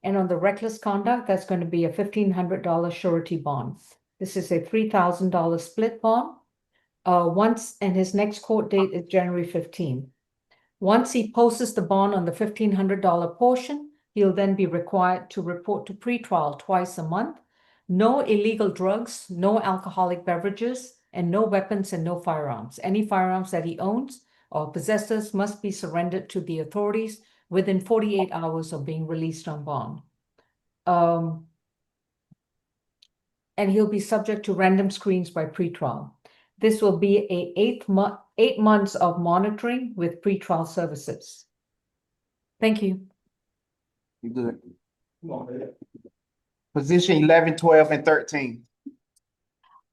And on the reckless conduct, that's going to be a $1,500 surety bond. This is a $3,000 split bond. And his next court date is January 15. Once he posts the bond on the $1,500 portion, he'll then be required to report to pretrial twice a month. No illegal drugs, no alcoholic beverages, and no weapons and no firearms. Any firearms that he owns or possesses must be surrendered to the authorities within 48 hours of being released on bond. And he'll be subject to random screens by pretrial. This will be a 8 months of monitoring with pretrial services. Thank you. You good? Position 11, 12, and 13.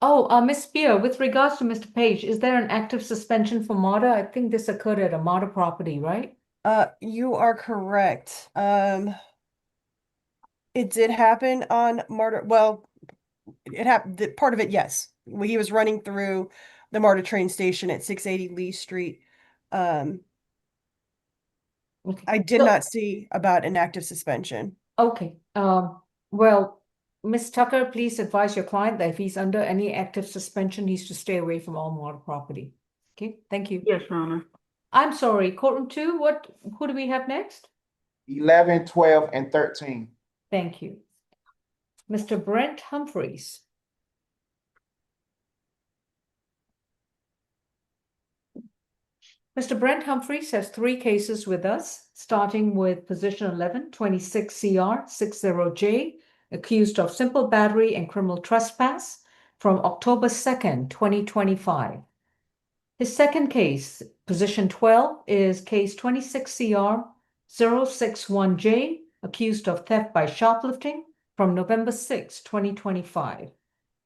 Oh, Ms. Spear, with regards to Mr. Page, is there an active suspension for murder? I think this occurred at a murder property, right? You are correct. It did happen on Martyr. Well, it happened. Part of it, yes. When he was running through the Martyr train station at 680 Lee Street. I did not see about an active suspension. Okay. Well, Ms. Tucker, please advise your client that if he's under any active suspension, he's to stay away from all murder property. Okay, thank you. Yes, Your Honor. I'm sorry, courtroom 2, who do we have next? 11, 12, and 13. Thank you. Mr. Brent Humphreys. Mr. Brent Humphreys has 3 cases with us, starting with position 11, 26 CR 60J, accused of simple battery and criminal trespass from October 2nd, 2025. His second case, position 12, is case 26 CR 061J, accused of theft by shoplifting from November 6, 2025.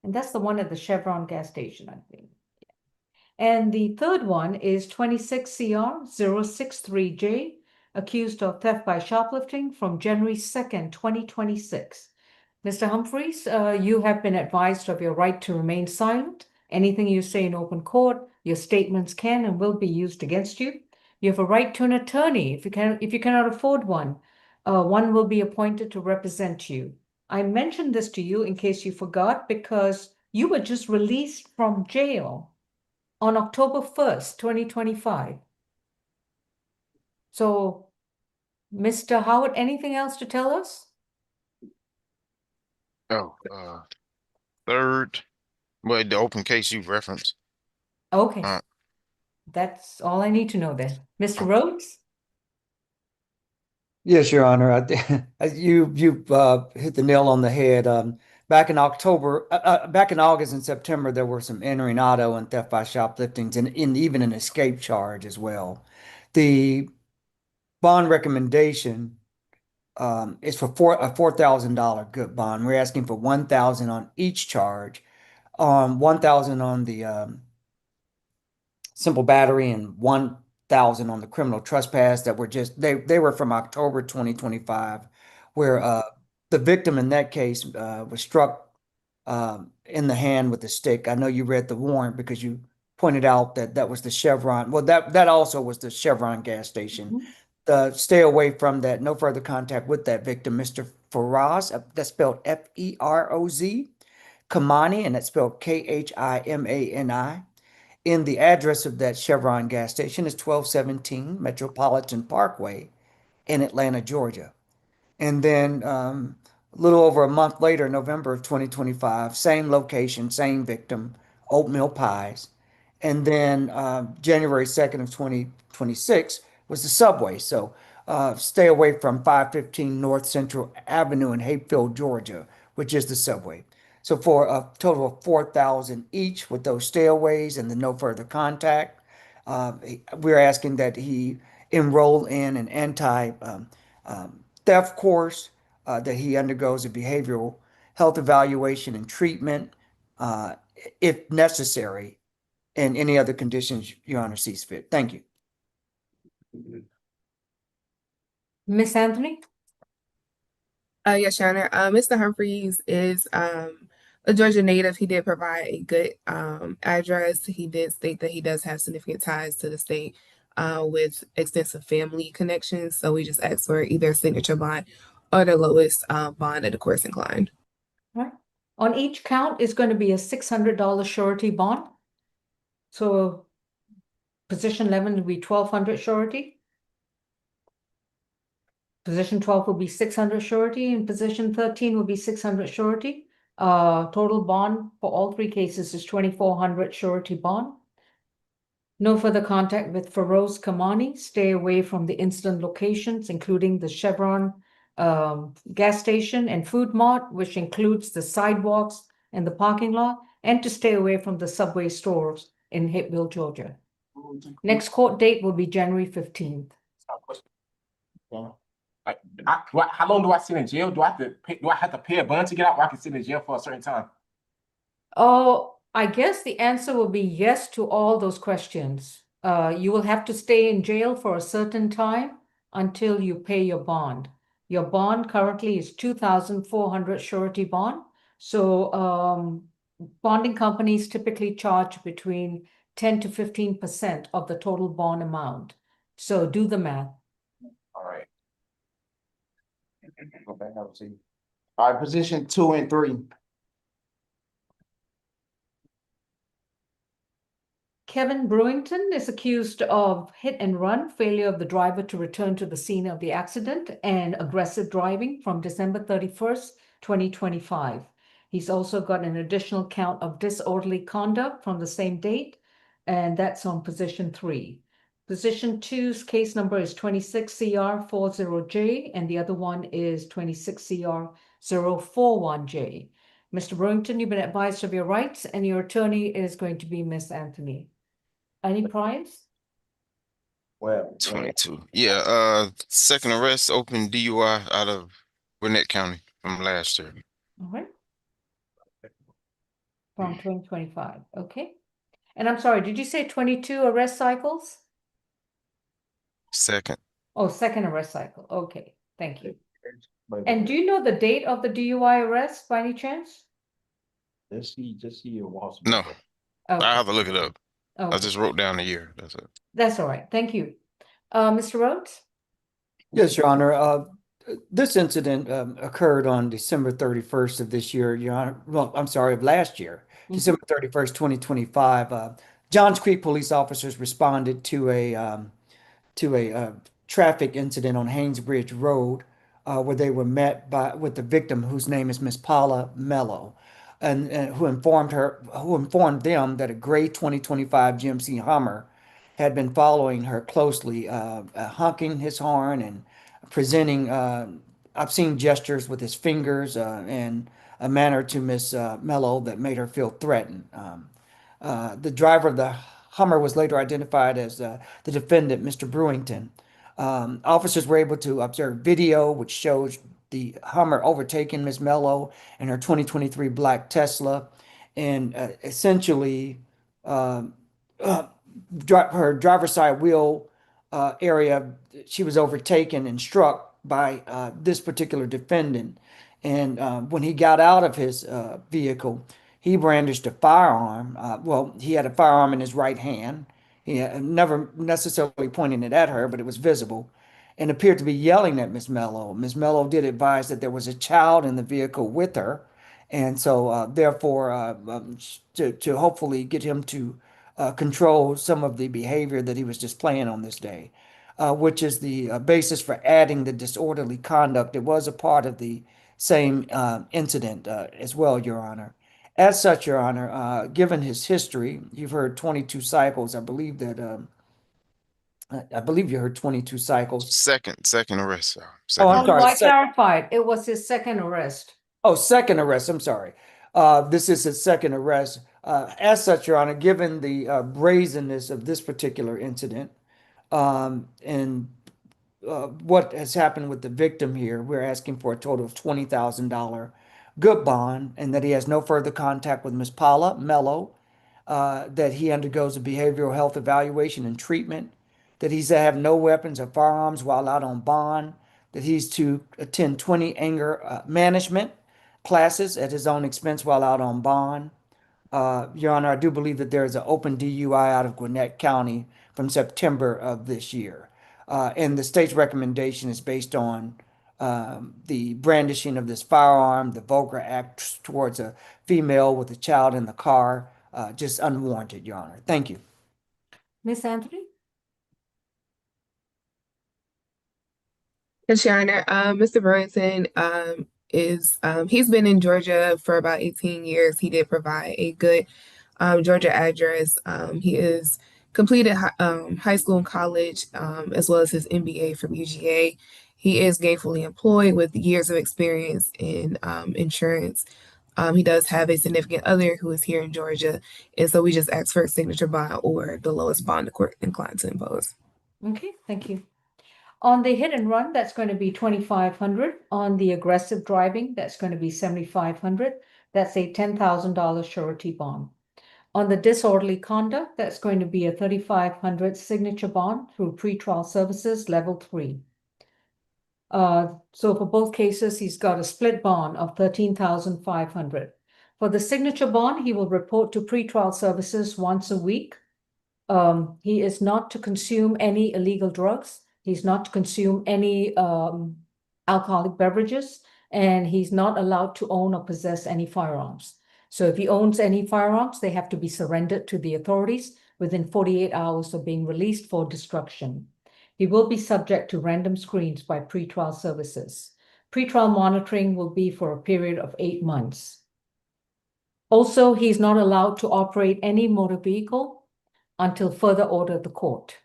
And that's the one at the Chevron gas station, I think. And the third one is 26 CR 063J, accused of theft by shoplifting from January 2nd, 2026. Mr. Humphreys, you have been advised of your right to remain silent. Anything you say in open court, your statements can and will be used against you. You have a right to an attorney. If you cannot afford one, one will be appointed to represent you. I mentioned this to you in case you forgot because you were just released from jail on October 1st, 2025. So, Mr. Howard, anything else to tell us? Oh, third, well, the open case you referenced. Okay, that's all I need to know then. Mr. Rhodes? Yes, Your Honor. You hit the nail on the head. Back in August and September, there were some entering auto and theft by shopliftings, and even an escape charge as well. The bond recommendation is for a $4,000 good bond. We're asking for $1,000 on each charge, $1,000 on the simple battery and 1,000 on the criminal trespass that were they were from October 2025, where the victim in that case was struck in the hand with a stick. I know you read the warrant because you pointed out that that was the Chevron. Well, that also was the Chevron gas station. Stay away from that. No further contact with that victim, Mr. Feroz. That's spelled Feroz. Kamani, and that's spelled Khimani. And the address of that Chevron gas station is 1217 Metropolitan Parkway in Atlanta, Georgia. And then a little over a month later, November of 2025, same location, same victim, oatmeal pies. And then January 2nd of 2026 was the subway. So stay away from 515 North Central Avenue in Hapeville, Georgia, which is the subway. So for a total of 4,000 each with those stayaways and the no further contact, we're asking that he enroll in an anti-theft course, that he undergoes a behavioral health evaluation and treatment, if necessary, and any other conditions Your Honor sees fit. Thank you. Miss Anthony? Yes, Your Honor. Mr. Humphreys is a Georgia native. He did provide a good address. He did state that he does have significant ties to the state with extensive family connections. So we just asked for either a signature bond or the lowest bond at the court's inclined. Right. On each count is going to be a $600 surety bond. So position 11 will be 1,200 surety. Position 12 will be 600 surety, and position 13 will be 600 surety. Total bond for all three cases is 2,400 surety bond. No further contact with Feroz Kamani. Stay away from the incident locations, including the Chevron gas station and food mart, which includes the sidewalks and the parking lot, and to stay away from the Subway stores in Hapeville, Georgia. Next court date will be January 15th. How long do I sit in jail? Do I have to pay a bond to get out, or I can sit in jail for a certain time? Oh, I guess the answer will be yes to all those questions. You will have to stay in jail for a certain time until you pay your bond. Your bond currently is 2,400 surety bond. So bonding companies typically charge between 10 to 15% of the total bond amount. So do the math. All right. Go back out, see. All right, position 2 and 3. Kevin Brewington is accused of hit and run, failure of the driver to return to the scene of the accident, and aggressive driving from December 31st, 2025. He's also got an additional count of disorderly conduct from the same date, and that's on position 3. Position 2's case number is 26CR40J, and the other one is 26CR041J. Mr. Brewington, you've been advised of your rights, and your attorney is going to be Miss Anthony. Any priors? Well, 22. Yeah, second arrest, open DUI out of Gwinnett County from last year. All right. From 2025, okay. And I'm sorry, did you say 22 arrest cycles? Second. Oh, second arrest cycle. Okay, thank you. And do you know the date of the DUI arrest by any chance? Just see your walls. No, I Okay, have to look it up. I okay, just wrote down the year. That's it. that's all right. Thank you. Mr. Rhodes? Yes, Your Honor. This incident occurred on December 31st of this year, Your Honor. Well, I'm sorry, of last year, December 31st, 2025. Johns Creek police officers responded to a traffic incident on Haynesbridge Road, where they were met with the victim, whose name is Miss Paula Mello, and who informed them that a gray 2025 GMC Hummer had been following her closely, honking his horn and presenting obscene gestures with his fingers and a manner to Miss Mello that made her feel threatened. The driver of the Hummer was later identified as the defendant, Mr. Brewington. Officers were able to observe video which shows the Hummer overtaking Miss Mello in her 2023 black Tesla, and essentially her driver's side wheel area, she was overtaken and struck by this particular defendant. And when he got out of his vehicle, he brandished a firearm. Well, he had a firearm in his right hand. He never necessarily pointing it at her, but it was visible, and appeared to be yelling at Miss Mello. Miss Mello did advise that there was a child in the vehicle with her, and so therefore, to hopefully get him to control some of the behavior that he was displaying on this day, which is the basis for adding the disorderly conduct. It was a part of the same incident as well, Your Honor. As such, Your Honor, given his history, you've heard 22 cycles. I believe that I believe you heard 22 cycles. Second arrest, sir. Oh, Second I'm Oh, no, I sorry. clarified. It was his second arrest. Oh, second arrest. I'm sorry. This is his second arrest. As such, Your Honor, given the brazenness of this particular incident, and what has happened with the victim here, we're asking for a total of $20,000 good bond, and that he has no further contact with Ms. Paula Mello, that he undergoes a behavioral health evaluation and treatment, that he's to have no weapons or firearms while out on bond, that he's to attend 20 anger management classes at his own expense while out on bond. Your Honor, I do believe that there is an open DUI out of Gwinnett County from September of this year. And the state's recommendation is based on the brandishing of this firearm, the vulgar act towards a female with a child in the car, just unwarranted, Your Honor. Thank you. Miss Anthony? Yes, Your Honor. Mr. Burlington he's been in Georgia for about 18 years. He did provide a good Georgia address. He is completed high school and college, as well as his MBA from UGA. He is gainfully employed with years of experience in insurance. He does have a significant other who is here in Georgia, and so we just asked for a signature bond or the lowest bond the court inclined to impose. Okay, thank you. On the hit and run, that's going to be 2,500. On the aggressive driving, that's going to be 7,500. That's a $10,000 surety bond. On the disorderly conduct, that's going to be a 3,500 signature bond through pretrial services level 3. So for both cases, he's got a split bond of 13,500. For the signature bond, he will report to pretrial services once a week. He is not to consume any illegal drugs. He's not to consume any alcoholic beverages, and he's not allowed to own or possess any firearms. So if he owns any firearms, they have to be surrendered to the authorities within 48 hours of being released for destruction. He will be subject to random screens by pretrial services. Pretrial monitoring will be for a period of 8 months. Also, he's not allowed to operate any motor vehicle until further order of the court.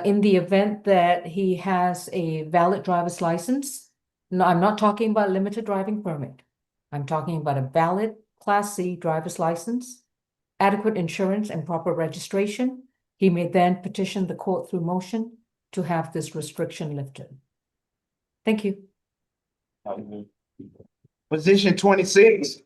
In the event that he has a valid driver's license, no, I'm not talking about limited driving permit. I'm talking about a valid Class C driver's license, adequate insurance and proper registration. He may then petition the court through motion to have this restriction lifted. Thank you. Position 26.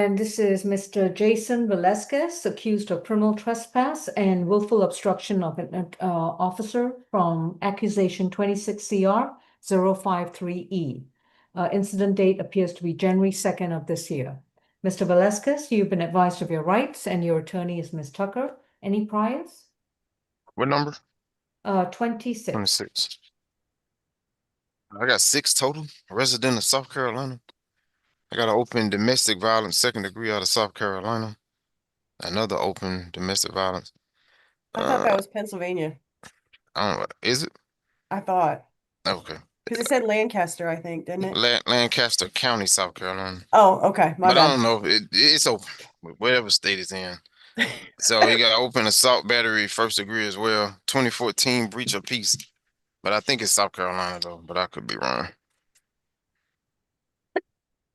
And this is Mr. Jason Velasquez, accused of criminal trespass and willful obstruction of an officer from Accusation 26 CR 053E. Incident date appears to be January 2nd of this year. Mr. Velasquez, you've been advised of your rights, and your attorney is Ms. Tucker. Any priors? What number? 26. 26. I got 6 total. Resident of South Carolina. I got an open domestic violence 2nd degree out of South Carolina. Another open domestic violence. I thought that was Pennsylvania. I don't know. Is it? I thought. Okay. Because it said Lancaster, I think, didn't it? Lancaster County, South Carolina. Oh, okay. My But I bad. don't know. It's open. Whatever state it's in. So he got open assault battery 1st degree as well. 2014 breach of peace. But I think it's South Carolina though, but I could be wrong.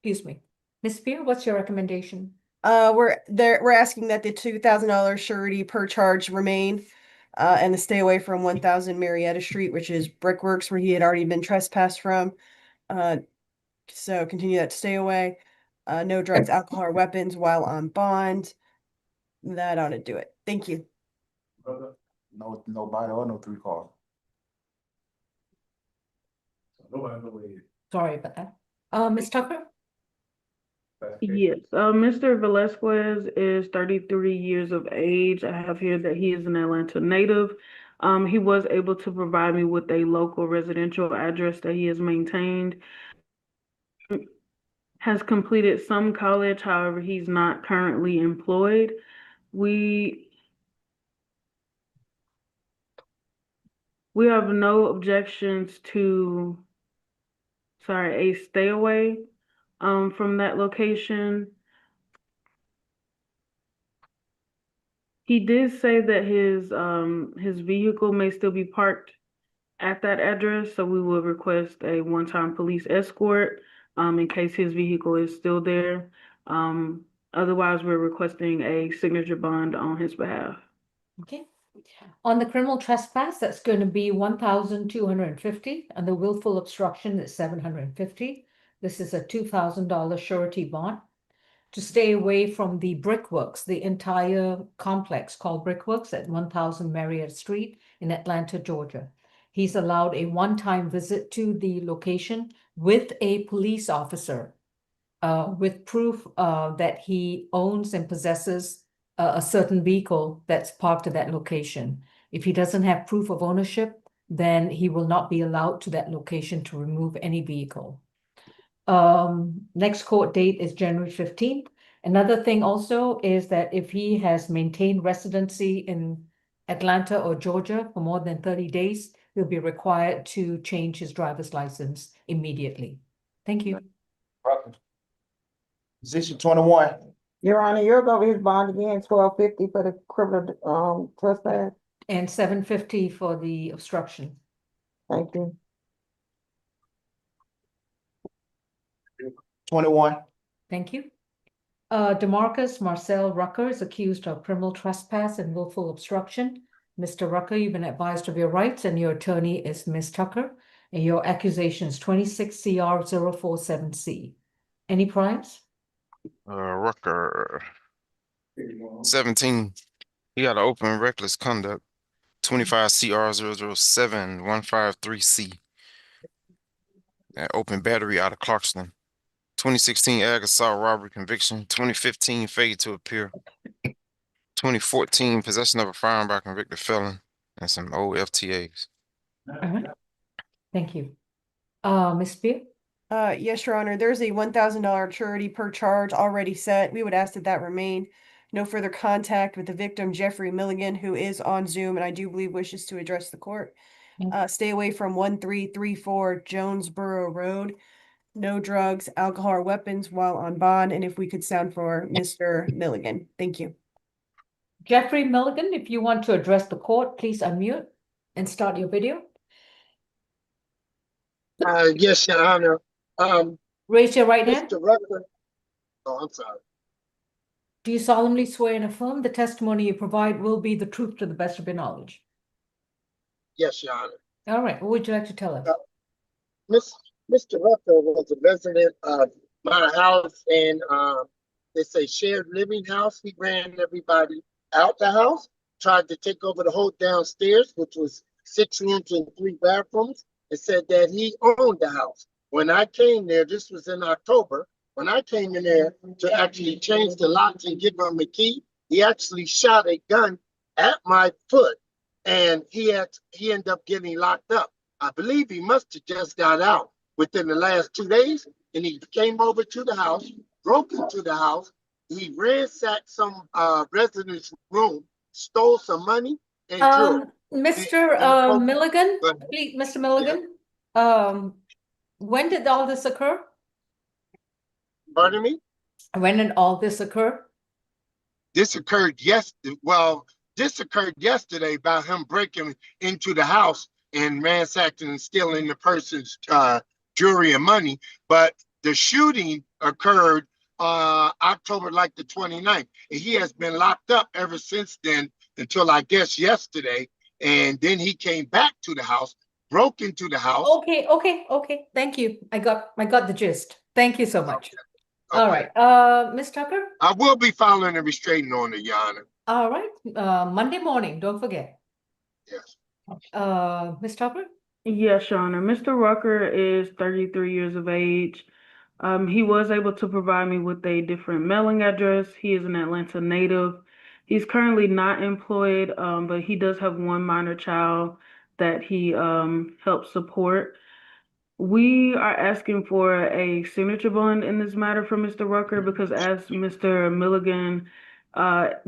Excuse me. Ms. Spear, what's your recommendation? We're asking that the $2,000 surety per charge remain, and to stay away from 1000 Marietta Street, which is Brickworks, where he had already been trespassed from. So continue that to stay away. No drugs, alcohol, or weapons while on bond. That ought to do it. Thank you. No, nobody or no 3 cars. Sorry about that. Ms. Tucker? Yes, Mr. Velasquez is 33 years of age. I have here that he is an Atlanta native. He was able to provide me with a local residential address that he has maintained. Has completed some college, however, he's not currently employed. We have no objections to, a stay away from that location. He did say that his vehicle may still be parked at that address, so we will request a one-time police escort in case his vehicle is still there. Otherwise, we're requesting a signature bond on his behalf. Okay. On the criminal trespass, that's going to be 1,250, and the willful obstruction is 750. This is a $2,000 surety bond. To stay away from the Brickworks, the entire complex called Brickworks at 1000 Marriott Street in Atlanta, Georgia. He's allowed a one-time visit to the location with a police officer with proof that he owns and possesses a certain vehicle that's parked at that location. If he doesn't have proof of ownership, then he will not be allowed to that location to remove any vehicle. Next court date is January 15th. Another thing also is that if he has maintained residency in Atlanta or Georgia for more than 30 days, he'll be required to change his driver's license immediately. Thank you. Position 21. Your Honor, you'll go over his bond again, 1250 for the criminal trespass. And 750 for the obstruction. Thank you. 21. Thank you. DeMarcus Marcel Rucker is accused of criminal trespass and willful obstruction. Mr. Rucker, you've been advised of your rights, and your attorney is Ms. Tucker, and your accusation is 26 CR 047C. Any priors? Rucker 17. He got an open reckless conduct 25 CR 007-153C. Open battery out of Clarkston. 2016 ag assault robbery conviction. 2015 failure to appear. 2014 possession of a firearm by convicted felon and some old FTAs. Thank you. Ms. Spear? Yes, Your Honor, there's a $1,000 surety per charge already set. We would ask that that remain. No further contact with the victim, Jeffrey Milligan, who is on Zoom and I do believe wishes to address the court. Stay away from 1334 Jonesboro Road. No drugs, alcohol, or weapons while on bond. And if we could sound for Mr. Milligan. Thank you. Jeffrey Milligan, if you want to address the court, please unmute and start your video. Yes, Your Honor. Raise your right hand. Mr. Rucker. Oh, I'm sorry. Do you solemnly swear and affirm the testimony you provide will be the truth to the best of your knowledge? Yes, Your Honor. All right. What would you like to tell us? Mr. Rucker was a resident of my house, and It's a shared living house. He ran everybody out the house, tried to take over the whole downstairs, which was 6 rooms and 3 bathrooms, and said that he owned the house. When I came there, this was in October, when I came in there to actually change the locks and give him a key, he actually shot a gun at my foot, and he ended up getting locked up. I believe he must have just got out within the last 2 days, and he came over to the house, broke into the house. He ransacked some resident's room, stole some money and jewelry. Mr. Milligan, But please, Mr. Milligan, when did all this occur? pardon me? When did all this occur? This occurred yesterday. Well, this occurred yesterday by him breaking into the house and ransacking and stealing the person's jewelry and money. But the shooting occurred October like the 29th. And he has been locked up ever since then until I guess yesterday. And then he came back to the house, broke into the house. Okay. Thank you. I got the gist. Thank you so much. Okay. All right. Ms. Tucker? I will be filing a restraining order, Your Honor. All right. Monday morning, don't forget. Yes. Ms. Tucker? Yes, Your Honor. Mr. Rucker is 33 years of age. He was able to provide me with a different mailing address. He is an Atlanta native. He's currently not employed, but he does have one minor child that he helps support. We are asking for a signature bond in this matter from Mr. Rucker because as Mr. Milligan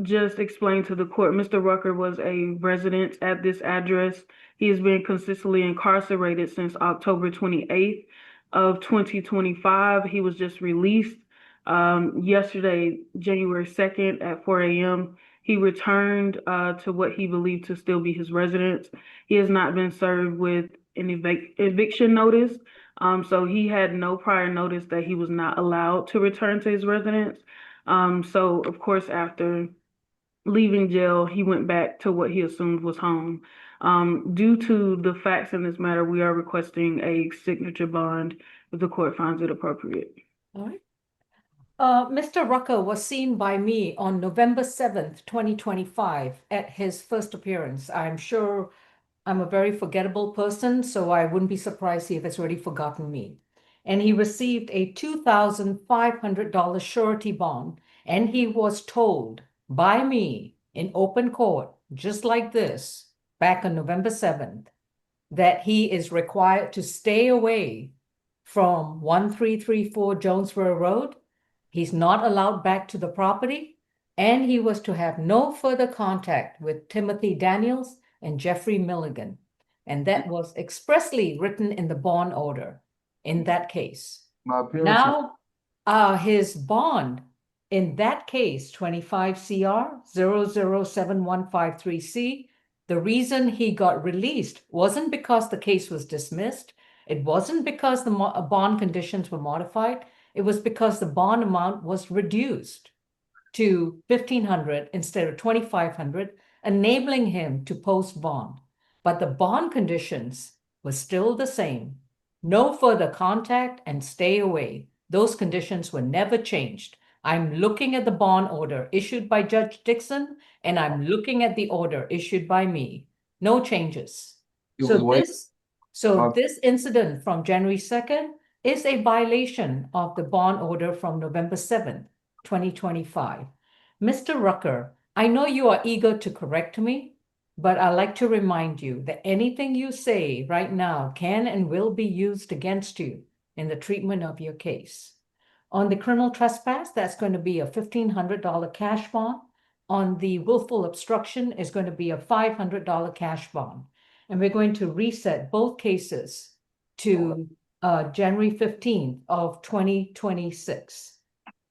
just explained to the court, Mr. Rucker was a resident at this address. He has been consistently incarcerated since October 28th of 2025. He was just released yesterday, January 2nd at 4 a.m. He returned to what he believed to still be his residence. He has not been served with an eviction notice. So he had no prior notice that he was not allowed to return to his residence. So of course, after leaving jail, he went back to what he assumed was home. Due to the facts in this matter, we are requesting a signature bond if the court finds it appropriate. All right. Mr. Rucker was seen by me on November 7th, 2025 at his first appearance. I'm sure I'm a very forgettable person, so I wouldn't be surprised if it's already forgotten me. And he received a $2,500 surety bond, and he was told by me in open court, just like this, back on November 7th, that he is required to stay away from 1334 Jonesboro Road. He's not allowed back to the property, and he was to have no further contact with Timothy Daniels and Jeffrey Milligan. And that was expressly written in the bond order in that case. Now, his bond in that case, 25 CR 007153C, the reason he got released wasn't because the case was dismissed. It wasn't because the bond conditions were modified. It was because the bond amount was reduced to $1,500 instead of $2,500, enabling him to post bond. But the bond conditions were still the same. No further contact and stay away. Those conditions were never changed. I'm looking at the bond order issued by Judge Dixon, and I'm looking at the order issued by me. No changes. So this incident from January 2nd is a violation of the bond order from November 7th, 2025. Mr. Rucker, I know you are eager to correct me, but I'd like to remind you that anything you say right now can and will be used against you in the treatment of your case. On the criminal trespass, that's going to be a $1,500 cash bond. On the willful obstruction is going to be a $500 cash bond. And we're going to reset both cases to January 15th of 2026.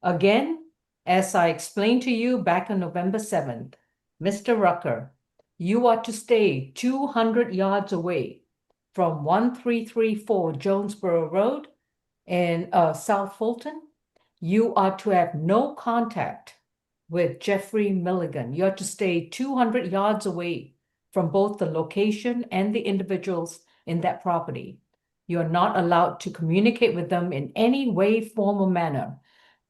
Again, as I explained to you back on November 7th, Mr. Rucker, you are to stay 200 yards away from 1334 Jonesboro Road in South Fulton. You are to have no contact with Jeffrey Milligan. You are to stay 200 yards away from both the location and the individuals in that property. You are not allowed to communicate with them in any way, form, or manner.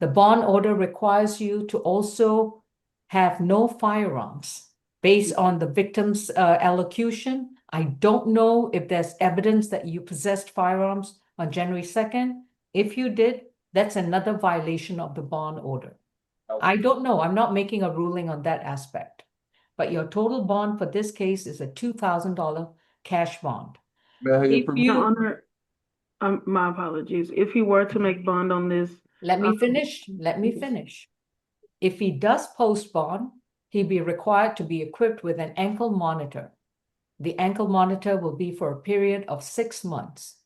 The bond order requires you to also have no firearms based on the victim's allocution. I don't know if there's evidence that you possessed firearms on January 2nd. If you did, that's another violation of the bond order. I don't know. I'm not making a ruling on that aspect. But your total bond for this case is a $2,000 cash bond. If Your you, Honor, my apologies. If he were to make bond on this, let me finish. If he does post bond, he'd be required to be equipped with an ankle monitor. The ankle monitor will be for a period of 6 months,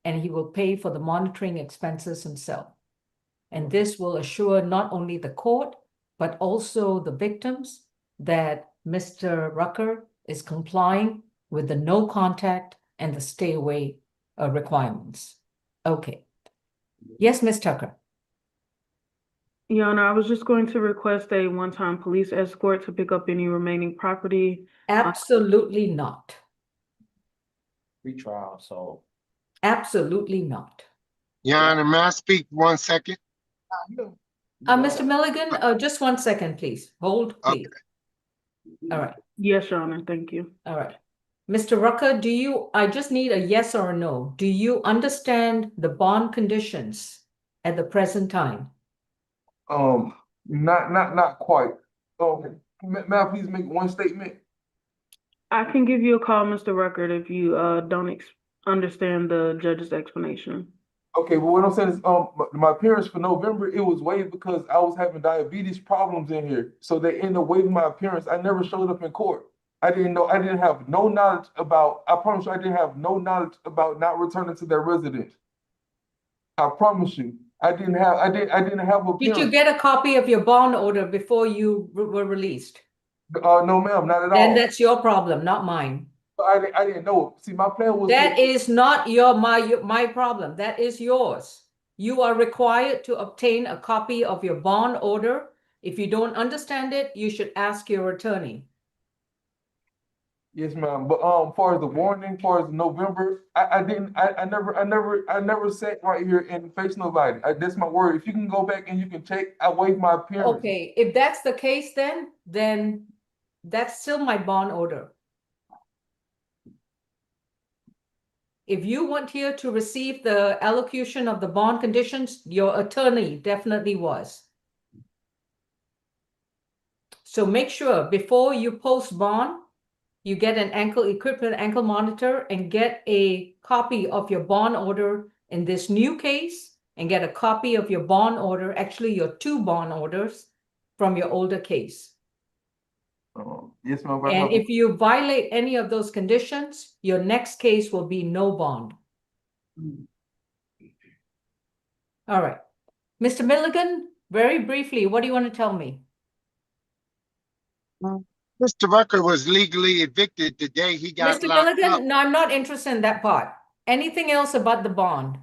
and he will pay for the monitoring expenses himself. And this will assure not only the court, but also the victims that Mr. Rucker is complying with the no contact and the stay away requirements. Okay. Yes, Ms. Tucker. Your Honor, I was just going to request a one-time police escort to pick up any remaining property. Absolutely not. Retrial, so. Absolutely not. Your Honor, may I speak 1 second? Mr. Milligan, just 1 second, please. Hold, please. All right. Yes, Your Honor, thank you. All right. Mr. Rucker, I just need a yes or a no. Do you understand the bond conditions at the present time? Not quite. May I please make one statement? I can give you a call, Mr. Ruckert, if you don't understand the judge's explanation. Okay, well, what I'm saying is, my appearance for November, it was waived because I was having diabetes problems in here. So they ended up waiving my appearance. I never showed up in court. I didn't have no knowledge about, I promise you, I didn't have no knowledge about not returning to their residence. I promise you, I didn't have appearance. Did you get a copy of your bond order before you were released? No, ma'am, not at all. Then that's your problem, not mine. I didn't know. See, my plan was that is not my problem. That is yours. You are required to obtain a copy of your bond order. If you don't understand it, you should ask your attorney. Yes, ma'am. But far as the warning, far as November, I never sat right here and faced nobody. That's my word. If you can go back and you can check, I waived my appearance. Okay, if that's the case, then that's still my bond order. If you want here to receive the allocution of the bond conditions, your attorney definitely was. So make sure before you post bond, you get equipped with an ankle monitor and get a copy of your bond order in this new case and get a copy of your bond order, actually your 2 bond orders from your older case. Yes, ma'am. And if you violate any of those conditions, your next case will be no bond. All right. Mr. Milligan, very briefly, what do you want to tell me? Mr. Rucker was legally evicted the day he got Mr. locked Milligan, up. no, I'm not interested in that part. Anything else about the bond?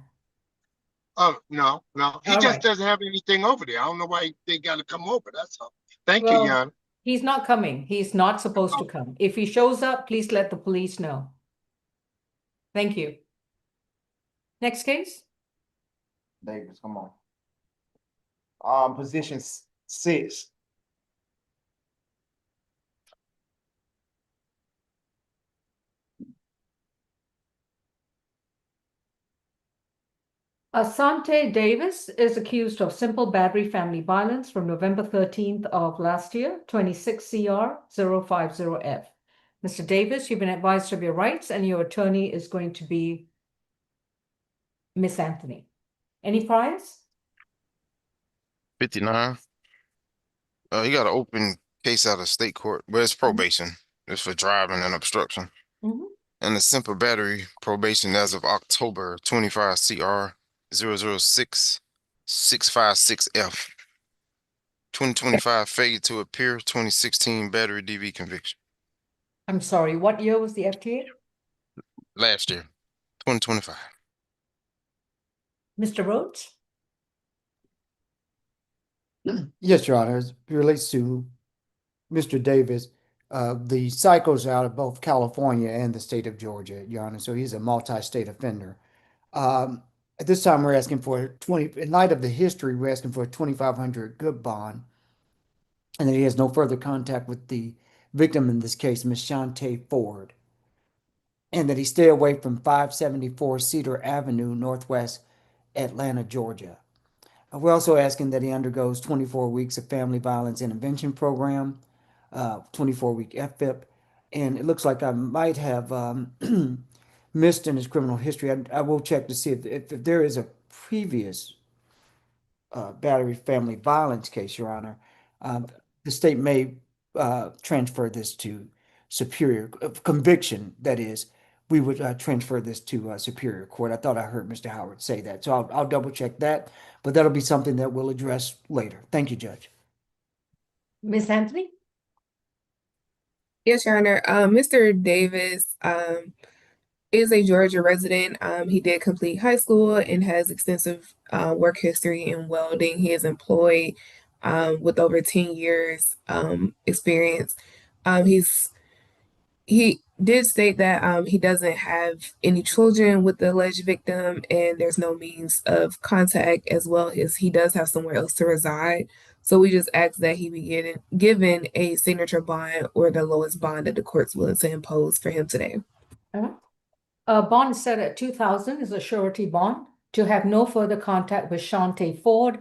Oh, no. He All just right. doesn't have anything over there. I don't know why they got to come over. That's all. Thank you, Well, Your Honor. he's not coming. He's not supposed to come. If he shows up, please let the police know. Thank you. Next case. Davis, come on. Position 6. Asante Davis is accused of simple battery family violence from November 13th of last year, 26 CR 050F. Mr. Davis, you've been advised of your rights and your attorney is going to be Miss Anthony. Any priors? 59. You got an open case out of state court, but it's probation. It's for driving and obstruction. And the simple battery probation as of October 25 CR 006 656F. 2025 failure to appear, 2016 battery DV conviction. I'm sorry, what year was the FTA? Last year, 2025. Mr. Rhodes? Yes, Your Honor. As it relates to Mr. Davis, the cycles out of both California and the state of Georgia, Your Honor. So he's a multi-state offender. At this time, we're asking for 20, in light of the history, we're asking for a 2,500 good bond. And that he has no further contact with the victim in this case, Miss Shantae Ford. And that he stay away from 574 Cedar Avenue, Northwest Atlanta, Georgia. We're also asking that he undergoes 24 weeks of family violence intervention program, 24-week FFIP. And it looks like I might have missed in his criminal history. I will check to see if there is a previous battery family violence case, Your Honor. The state may transfer this to Superior conviction, that is. We would transfer this to Superior Court. I thought I heard Mr. Howard say that. So I'll double check that, but that'll be something that we'll address later. Thank you, Judge. Miss Anthony? Yes, Your Honor. Mr. Davis is a Georgia resident. He did complete high school and has extensive work history in welding. He is employed with over 10 years experience. He did state that he doesn't have any children with the alleged victim, and there's no means of contact, as well as he does have somewhere else to reside. So we just ask that he be given a signature bond or the lowest bond that the court's willing to impose for him today. A bond set at 2,000 is a surety bond to have no further contact with Shantae Ford.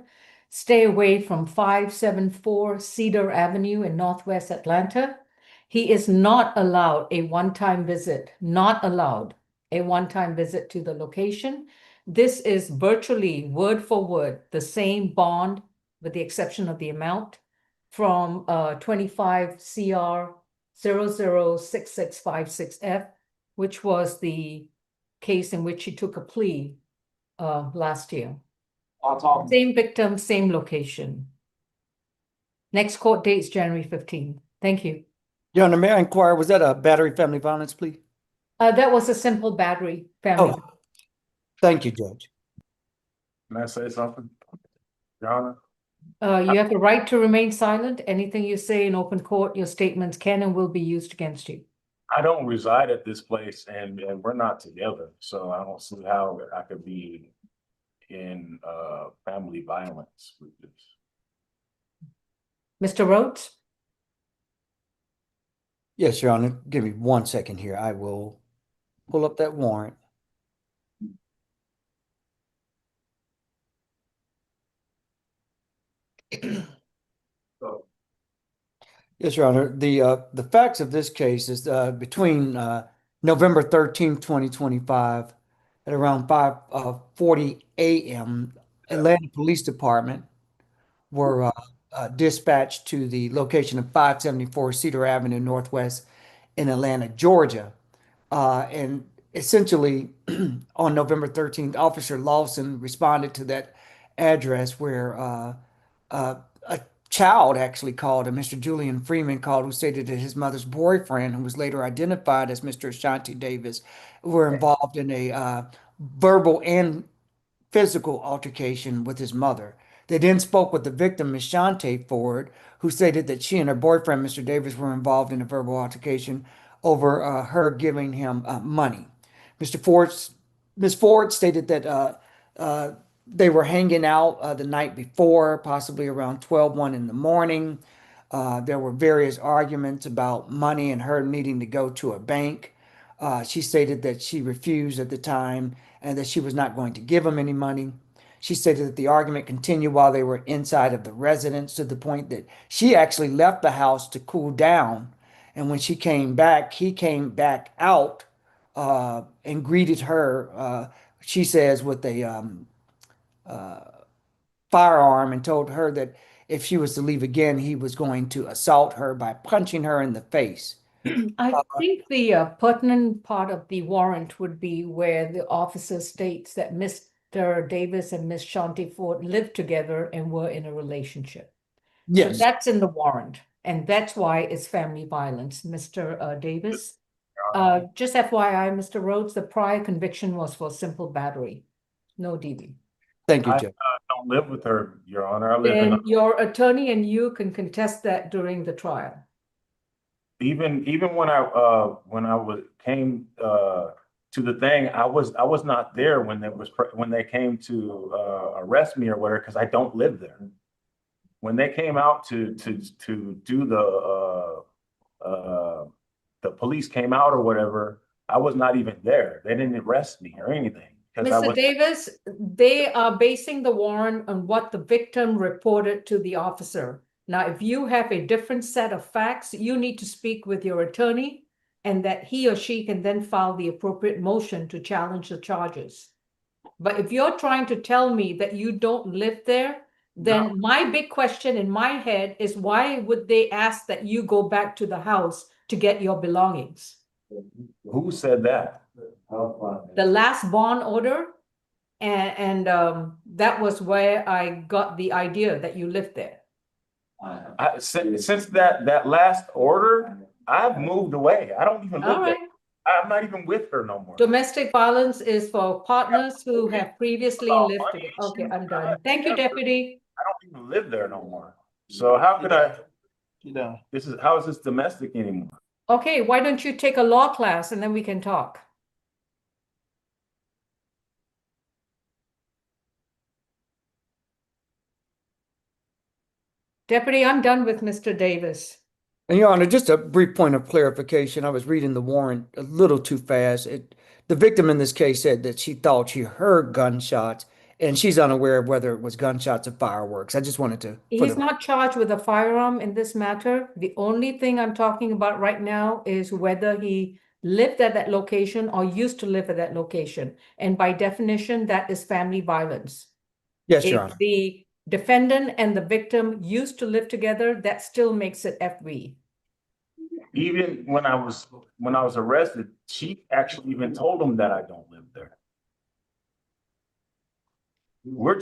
Stay away from 574 Cedar Avenue in Northwest Atlanta. He is not allowed a one-time visit, not allowed a one-time visit to the location. This is virtually word for word the same bond, with the exception of the amount, from 25 CR 006656F, which was the case in which he took a plea last year. Same victim, same location. Next court date is January 15th. Thank you. Your Honor, may I inquire, was that a battery family violence plea? That was a simple battery family. Oh, thank you, Judge. Can I say something, Your Honor? You have the right to remain silent. Anything you say in open court, your statements can and will be used against you. I don't reside at this place and we're not together, so I don't see how I could be in family violence with this. Mr. Rhodes? Yes, Your Honor. Give me 1 second here. I will pull up that warrant. Yes, Your Honor. The facts of this case is between November 13th, 2025 at around 5:40 a.m. Atlanta Police Department were dispatched to the location of 574 Cedar Avenue Northwest in Atlanta, Georgia. And essentially on November 13th, Officer Lawson responded to that address where a child actually called, and Mr. Julian Freeman called, who stated that his mother's boyfriend, who was later identified as Mr. Ashanti Davis, were involved in a verbal and physical altercation with his mother. They then spoke with the victim, Ms. Shantae Ford, who stated that she and her boyfriend, Mr. Davis, were involved in a verbal altercation over her giving him money. Ms. Ford stated that they were hanging out the night before, possibly around 1 in the morning. There were various arguments about money and her needing to go to a bank. She stated that she refused at the time and that she was not going to give him any money. She stated that the argument continued while they were inside of the residence, to the point that she actually left the house to cool down. And when she came back, he came back out and greeted her, she says, with a firearm, and told her that if she was to leave again, he was going to assault her by punching her in the face. I think the pertinent part of the warrant would be where the officer states that Mr. Davis and Miss Shantae Ford lived together and were in a relationship. Yes. So that's in the warrant, and that's why it's family violence, Mr. Davis. Just FYI, Mr. Rhodes, the prior conviction was for simple battery, no DV. Thank you, Judge. I don't live with her, Your Honor. I live And your attorney and you can contest that during the trial. even when I came to the thing, I was not there when when they came to arrest me or whatever, because I don't live there. When they came out to do the police came out or whatever, I was not even there. They didn't arrest me or anything. Mr. Davis, they are basing the warrant on what the victim reported to the officer. Now, if you have a different set of facts, you need to speak with your attorney, and that he or she can then file the appropriate motion to challenge the charges. But if you're trying to tell me that you don't live there, then my big question in my head is, why would they ask that you go back to the house to get your belongings? Who said that? The last bond order, and that was where I got the idea that you lived there. Since that last order, I've moved away. I don't even live All there. right. I'm not even with her no more. Domestic violence is for partners who have previously About lived money together. Okay, issues, I'm done. Thank you, Deputy. I don't even live there no more. So how could I? How is this domestic anymore? Okay, why don't you take a law class and then we can talk? Deputy, I'm done with Mr. Davis. And Your Honor, just a brief point of clarification. I was reading the warrant a little too fast. The victim in this case said that she thought she heard gunshots, and she's unaware of whether it was gunshots or fireworks. I just wanted to. He's not charged with a firearm in this matter. The only thing I'm talking about right now is whether he lived at that location or used to live at that location. And by definition, that is family violence. Yes, Your If Honor. the defendant and the victim used to live together, that still makes it FV. Even when I was arrested, she actually even told him that I don't live there. We were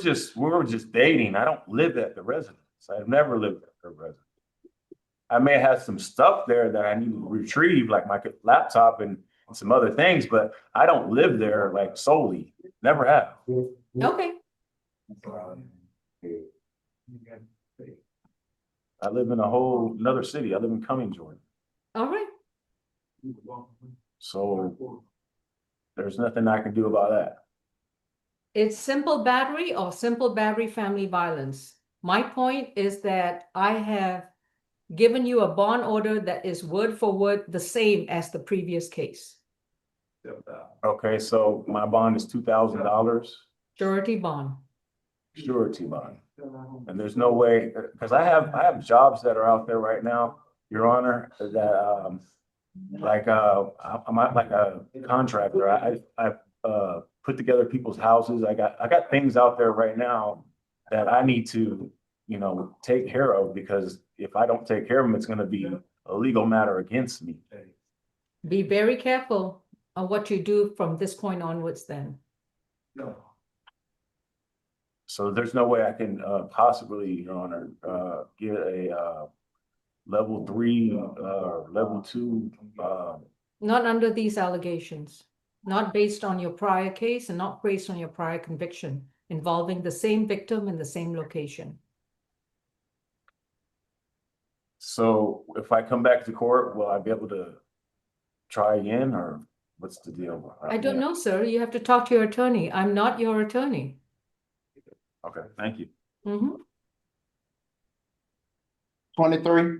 just dating. I don't live at the residence. I've never lived at her residence. I may have some stuff there that I need to retrieve, like my laptop and some other things, but I don't live there like solely. Never have. Okay. I live in another city. I live in Cumming, Georgia. All right. So there's nothing I can do about that. It's simple battery or simple battery family violence. My point is that I have given you a bond order that is word for word the same as the previous case. Okay, so my bond is $2,000. Surety bond. Surety bond. And there's no way, because I have jobs that are out there right now, Your Honor, that I'm not like a contractor. I put together people's houses. I got things out there right now that I need to, take care of, because if I don't take care of them, it's going to be a legal matter against me. Be very careful on what you do from this point onwards then. So there's no way I can possibly, Your Honor, get a level 3, level 2. Not under these allegations, not based on your prior case and not based on your prior conviction involving the same victim in the same location. So if I come back to court, will I be able to try again, or what's the deal? I don't know, sir. You have to talk to your attorney. I'm not your attorney. Okay, thank you. 23.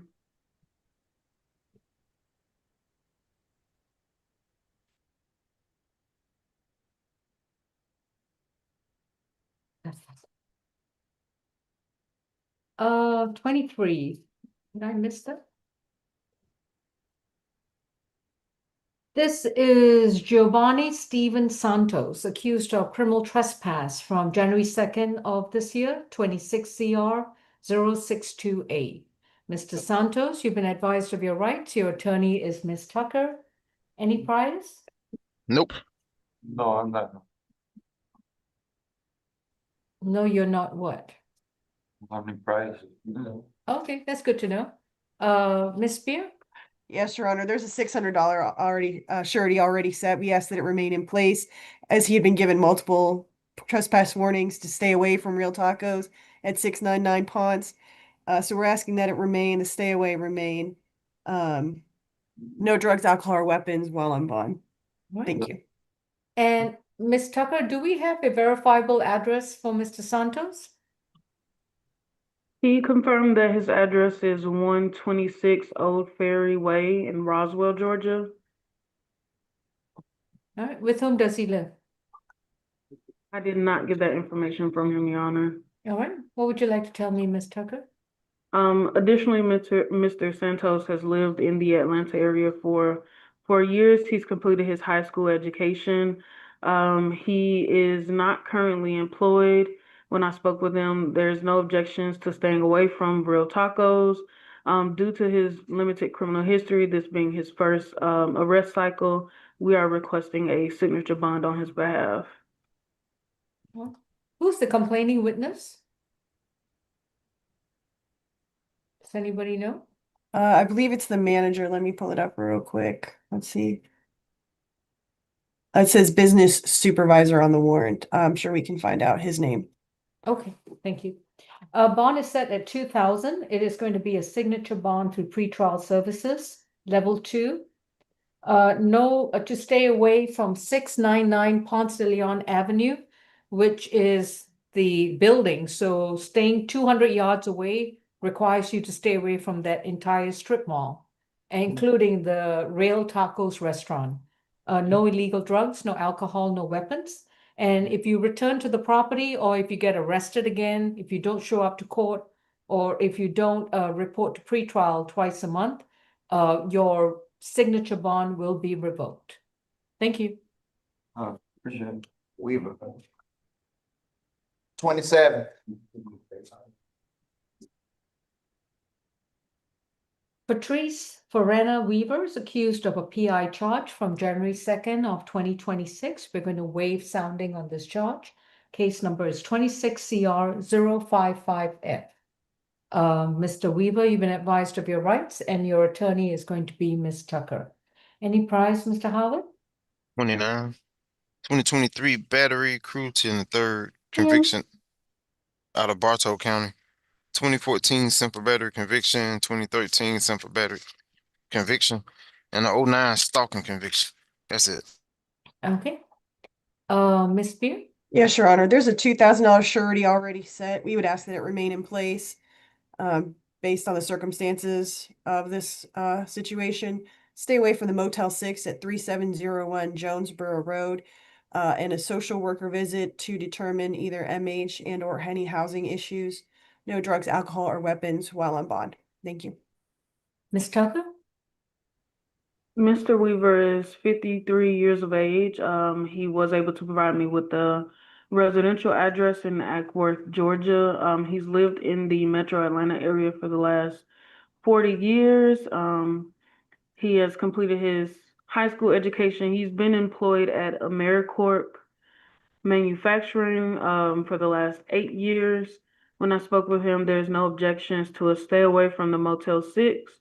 That's fast. 23. Did I miss that? This is Giovanni Steven Santos, accused of criminal trespass from January 2nd of this year, 26 CR 062A. Mr. Santos, you've been advised of your rights. Your attorney is Ms. Tucker. Any priors? Nope. No, I'm not. No, you're not what? I'm in price. Okay, that's good to know. Ms. Spear? Yes, Your Honor, there's a $600 already surety already set. We asked that it remain in place as he had been given multiple trespass warnings to stay away from Real Tacos at 699 Ponce. So we're asking that it remain, the stay away remain. No drugs, alcohol, or weapons while on bond. Right. Thank you. And Ms. Tucker, do we have a verifiable address for Mr. Santos? He confirmed that his address is 126 Old Ferry Way in Roswell, Georgia. All right, with whom does he live? I did not get that information from him, Your Honor. All right, what would you like to tell me, Ms. Tucker? Additionally, Mr. Santos has lived in the Atlanta area for 4 years. He's completed his high school education. He is not currently employed. When I spoke with him, there's no objections to staying away from Real Tacos. Due to his limited criminal history, this being his first arrest cycle, we are requesting a signature bond on his behalf. Who's the complaining witness? Does anybody know? I believe it's the manager. Let me pull it up real quick. Let's see. It says business supervisor on the warrant. I'm sure we can find out his name. Okay, thank you. Bond is set at 2,000. It is going to be a signature bond through pretrial services, level 2. To stay away from 699 Ponce de Leon Avenue, which is the building. So staying 200 yards away requires you to stay away from that entire strip mall, including the Real Tacos restaurant. No illegal drugs, no alcohol, no weapons. And if you return to the property, or if you get arrested again, if you don't show up to court, or if you don't report to pretrial twice a month, your signature bond will be revoked. Thank you. Appreciate it. Weaver. 27. Patrice Forena Weaver is accused of a PI charge from January 2nd of 2026. We're going to waive sounding on this charge. Case number is 26 CR 055F. Mr. Weaver, you've been advised of your rights, and your attorney is going to be Ms. Tucker. Any prize, Mr. Howard? 29. 2023 battery cruelty in the third conviction out of Bartow County. 2014 simple battery conviction, 2013 simple battery conviction, and the 09 stalking conviction. That's it. Okay. Ms. Beer? Yes, Your Honor. There's a $2,000 surety already set. We would ask that it remain in place based on the circumstances of this situation. Stay away from the Motel 6 at 3701 Jonesboro Road and a social worker visit to determine either MH and or any housing issues. No drugs, alcohol, or weapons while on bond. Thank you. Ms. Tucker? Mr. Weaver is 53 years of age. He was able to provide me with the residential address in Ackworth, Georgia. He's lived in the metro Atlanta area for the last 40 years. He has completed his high school education. He's been employed at AmeriCorp Manufacturing for the last 8 years. When I spoke with him, there's no objections to a stay away from the Motel 6.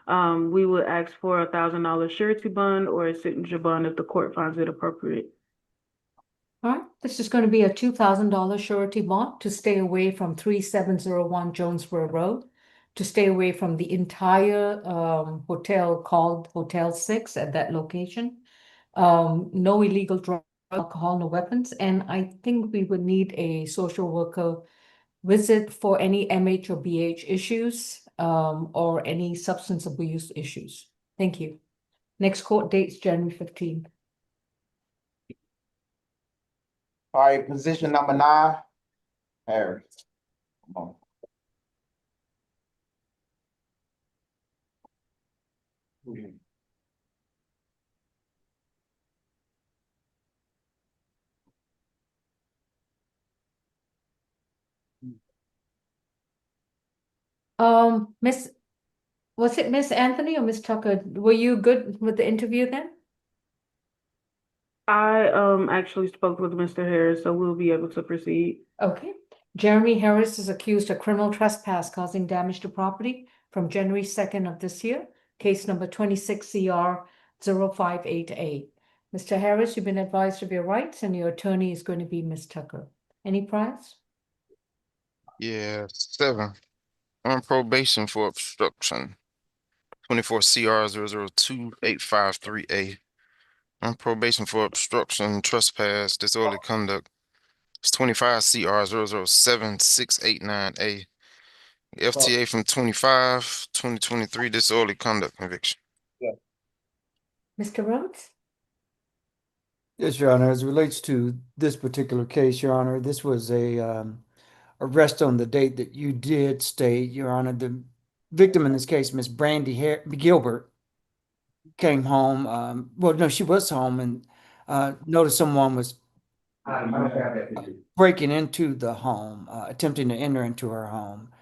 We would ask for $1,000 surety bond or a signature bond if the court finds it appropriate. All right, this is going to be a $2,000 surety bond to stay away from 3701 Jonesboro Road, to stay away from the entire hotel called Hotel 6 at that location. No illegal drugs, alcohol, no weapons. And I think we would need a social worker visit for any MH or BH issues or any substance abuse issues. Thank you. Next court date's January 15th. All right, position number 9. Harry. Come on. Was it Miss Anthony or Miss Tucker? Were you good with the interview then? I actually spoke with Mr. Harris, so we'll be able to proceed. Okay. Jeremy Harris is accused of criminal trespass causing damage to property from January 2nd of this year. Case number 26 CR 0588. Mr. Harris, you've been advised of your rights, and your attorney is going to be Miss Tucker. Any prize? Yeah, 7. On probation for obstruction. 24 CR 002853A. On probation for obstruction, trespass, disorderly conduct. It's 25 CR 007-689A. FTA from 25/2023, disorderly conduct conviction. Mr. Rhodes? Yes, Your Honor. As it relates to this particular case, Your Honor, this was a arrest on the date that you did state, Your Honor. The victim in this case, Miss Brandy Gilbert, came home. Well, no, she was home and noticed someone was breaking into the home, attempting to enter into her home.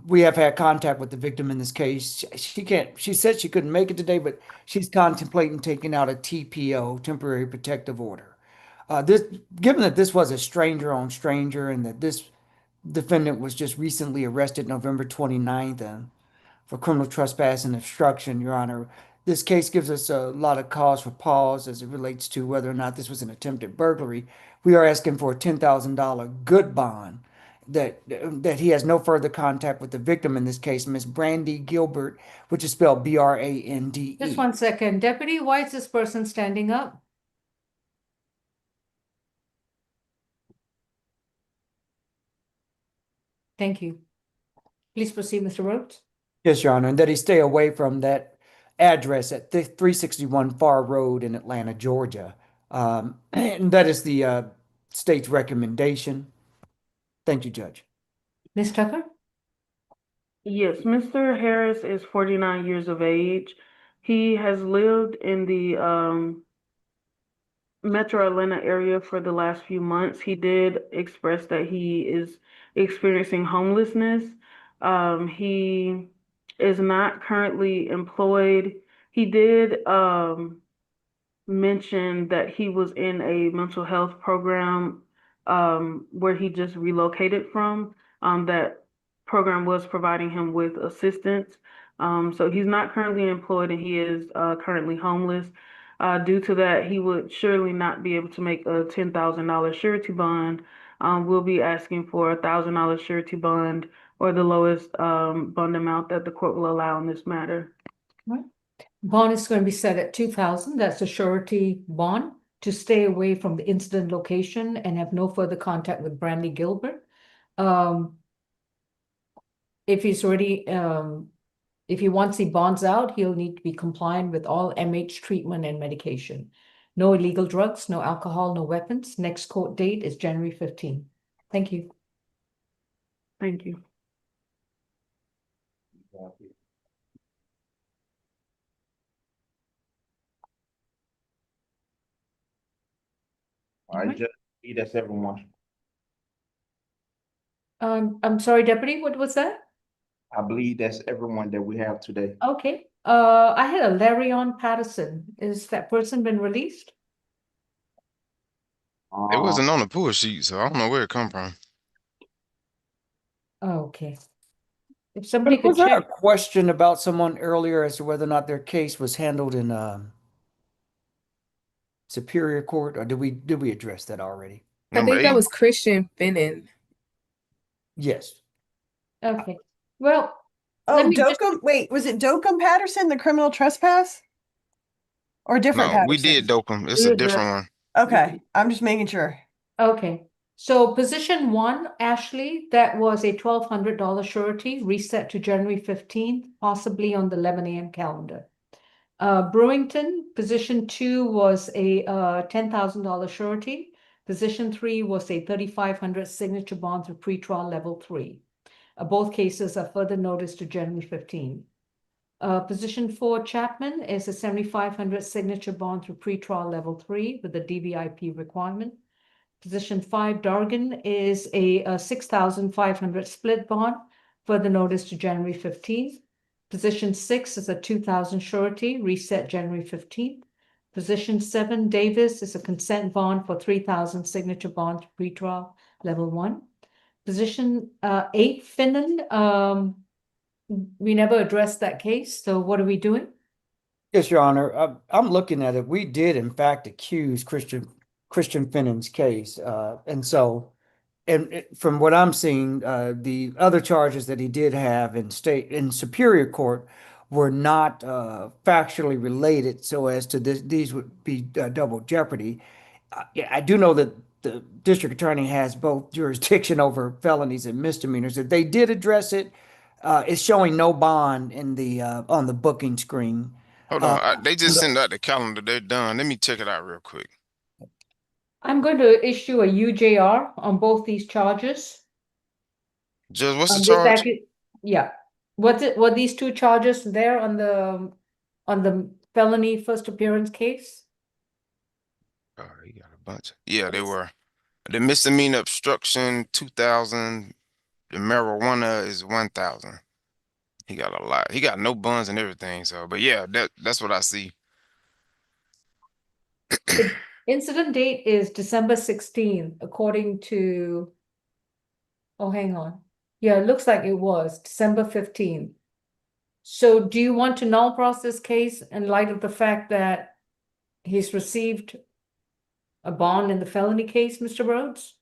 We have had contact with the victim in this case. She said she couldn't make it today, but she's contemplating taking out a TPO, temporary protective order. Given that this was a stranger on stranger and that this defendant was just recently arrested November 29th for criminal trespass and obstruction, Your Honor, this case gives us a lot of cause for pause as it relates to whether or not this was an attempted burglary. We are asking for a $10,000 good bond that he has no further contact with the victim in this case, Miss Brandy Gilbert, which is spelled Brande. Just 1 second. Deputy, why is this person standing up? Thank you. Please proceed, Mr. Rhodes. Yes, Your Honor, and that he stay away from that address at 361 Far Road in Atlanta, Georgia. And that is the state's recommendation. Thank you, Judge. Ms. Tucker? Yes, Mr. Harris is 49 years of age. He has lived in the Metro Atlanta area for the last few months. He did express that he is experiencing homelessness. He is not currently employed. He did mention that he was in a mental health program where he just relocated from. That program was providing him with assistance. So he's not currently employed and he is currently homeless. Due to that, he would surely not be able to make a $10,000 surety bond. We'll be asking for a $1,000 surety bond or the lowest bond amount that the court will allow in this matter. Right. Bond is going to be set at 2,000. That's a surety bond to stay away from the incident location and have no further contact with Brandy Gilbert. If he's already, if he wants he bonds out, he'll need to be compliant with all MH treatment and medication. No illegal drugs, no alcohol, no weapons. Next court date is January 15. Thank you. Thank you. All right, Judge, that's everyone. I'm sorry, Deputy, what was that? I believe that's everyone that we have today. Okay. I had a Larion Patterson. Is that person been released? It wasn't on the pull sheet, so I don't know where it come from. Okay. If somebody could Was there a check. question about someone earlier as to whether or not their case was handled in Superior Court, or did we address that already? I think that was Christian Finnan. Yes. Okay. Well, Oh, Docum. Wait, was it Docum Patterson, the criminal trespass? Or a different No, Patterson? we did Docum. It's a different one. Okay, I'm just making sure. Okay. So position 1, Ashley, that was a $1,200 surety reset to January 15th, possibly on the 11 a.m. calendar. Brewington, position 2 was a $10,000 surety. Position 3 was a 3,500 signature bond through pretrial level 3. Both cases are further notice to January 15. Position 4, Chapman, is a 7,500 signature bond through pretrial level 3 with the DVIP requirement. Position 5, Dargan, is a 6,500 split bond, further notice to January 15th. Position 6 is a 2,000 surety, reset January 15th. Position 7, Davis, is a consent bond for 3,000 signature bond pretrial level 1. Position 8, Finnan, we never addressed that case, so what are we doing? Yes, Your Honor. I'm looking at it. We did, in fact, accuse Christian Finnan's case. And so, from what I'm seeing, the other charges that he did have in Superior Court were not factually related so as to these would be double jeopardy. I do know that the district attorney has both jurisdiction over felonies and misdemeanors. If they did address it, it's showing no bond in the on the booking screen. Hold Uh, on. They just sent out the calendar. They're done. Let me check it out real quick. I'm going to issue a UJR on both these charges. Judge, what's the On this charge? yeah. What these two charges there on the felony first appearance case? Oh, he got a bunch. Yeah, they were. The misdemeanor obstruction, 2,000. The marijuana is 1,000. He got a lot. He got no buns and everything. So, but yeah, that's what I see. The incident date is December 16th, according to, oh, hang on. Yeah, it looks like it was December 15th. So do you want to null process case in light of the fact that he's received a bond in the felony case, Mr. Rhodes?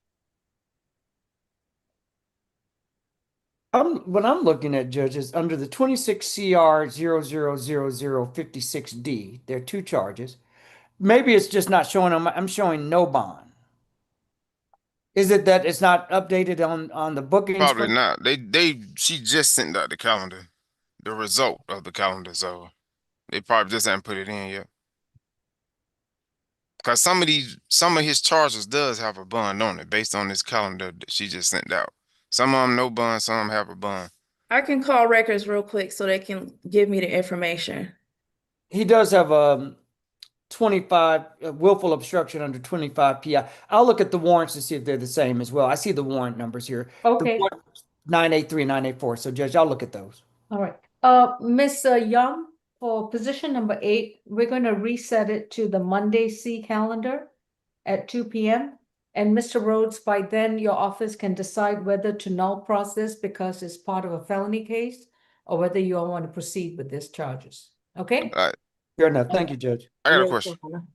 What I'm looking at, judges, under the 26 CR 000056D, there are two charges. Maybe it's just not showing them. I'm showing no bond. Is it that it's not updated on the booking Probably screen? not. She just sent out the calendar, the result of the calendar. So they probably just haven't put it in yet. Because some of his charges does have a bond on it based on this calendar that she just sent out. Some of them no bond, some of them have a bond. I can call records real quick so they can give me the information. He does have a 25 willful obstruction under 25 PI. I'll look at the warrants to see if they're the same as well. I see the warrant numbers here. Okay. 983 and 984. So, Judge, I'll look at those. All right. Miss Young, for position number 8, we're going to reset it to the Monday C calendar at 2 p.m. And Mr. Rhodes, by then your office can decide whether to null process because it's part of a felony case or whether you all want to proceed with these charges. Okay? All right. Fair enough. Thank you, Judge. I got a Yes, question. Your Honor.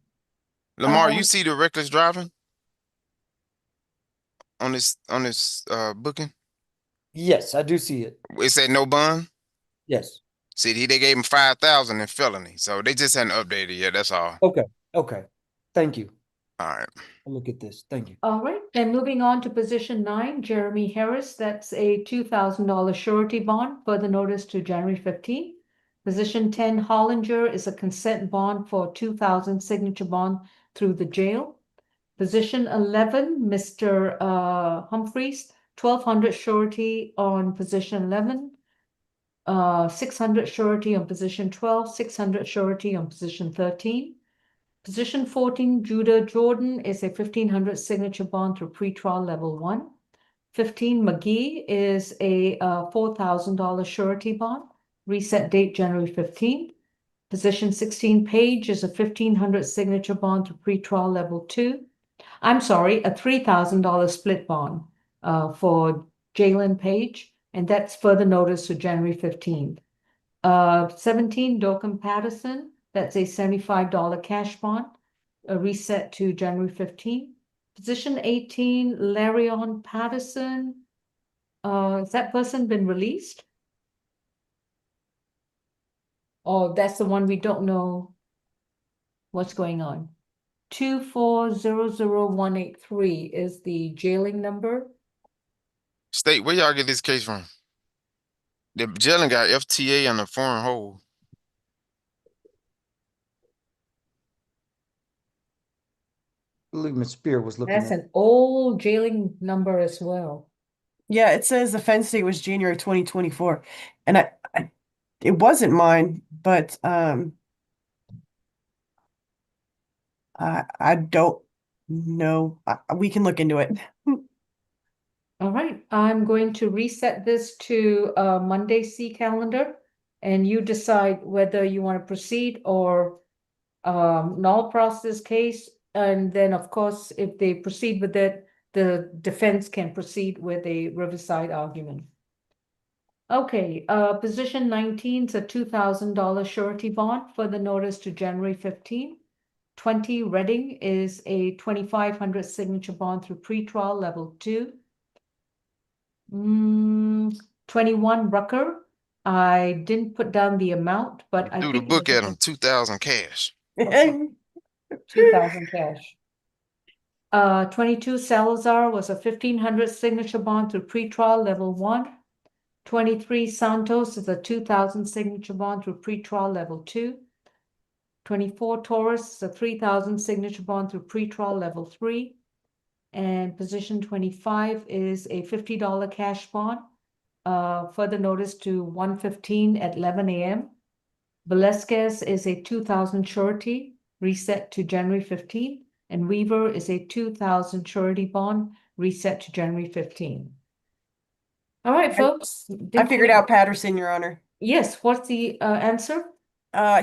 Lamar, you see the reckless driving on this booking? Yes, I do see it. It said no bond. Yes. See, they gave him 5,000 in felony, so they just hadn't updated yet. That's all. Okay. Okay. Thank you. All right. I'll look at this. Thank you. All right, and moving on to position 9, Jeremy Harris, that's a $2,000 surety bond, further notice to January 15. Position 10, Hollinger is a consent bond for 2,000 signature bond through the jail. Position 11, Mr. Humphreys, 1,200 surety on position 11. 600 surety on position 12, 600 surety on position 13. Position 14, Judah Jordan is a 1,500 signature bond through pretrial level 1. 15, McGee is a $4,000 surety bond, reset date January 15. Position 16, Page is a 1,500 signature bond through pretrial level 2. I'm sorry, a $3,000 split bond for Jalen Page, and that's further notice to January 15th. 17, Dorcas Patterson, that's a $75 cash bond, a reset to January 15th. Position 18, Larion Patterson, has that person been released? Oh, that's the one we don't know what's going on. 2400183 is the jailing number. State, where y'all get this case from? The jailing got FTA on the foreign hold. I believe Ms. Spear was looking That's at. an old jailing number as well. Yeah, it says the offense date was January 2024. And it wasn't mine, but I don't know. We can look into it. All right, I'm going to reset this to Monday C calendar, and you decide whether you want to proceed or null process case. And then, of course, if they proceed with it, the defense can proceed with a Riverside argument. Okay, position 19 is a $2,000 surety bond for the notice to January 15. 20, Reading is a 2,500 signature bond through pretrial level 2. 21, Rucker I didn't put down the amount, but I Do the think it book was at him, 2,000 cash. 2,000 cash. 22 Salazar was a 1,500 signature bond through pretrial level 1. 23 Santos is a 2,000 signature bond through pretrial level 2. 24 Taurus is a 3,000 signature bond through pretrial level 3. And position 25 is a $50 cash bond. Further notice to 115 at 11 a.m. Velasquez is a 2,000 surety, reset to January 15. And Weaver is a 2,000 surety bond, reset to January 15. All right, folks. I figured out Patterson, Your Honor. Yes, what's the answer?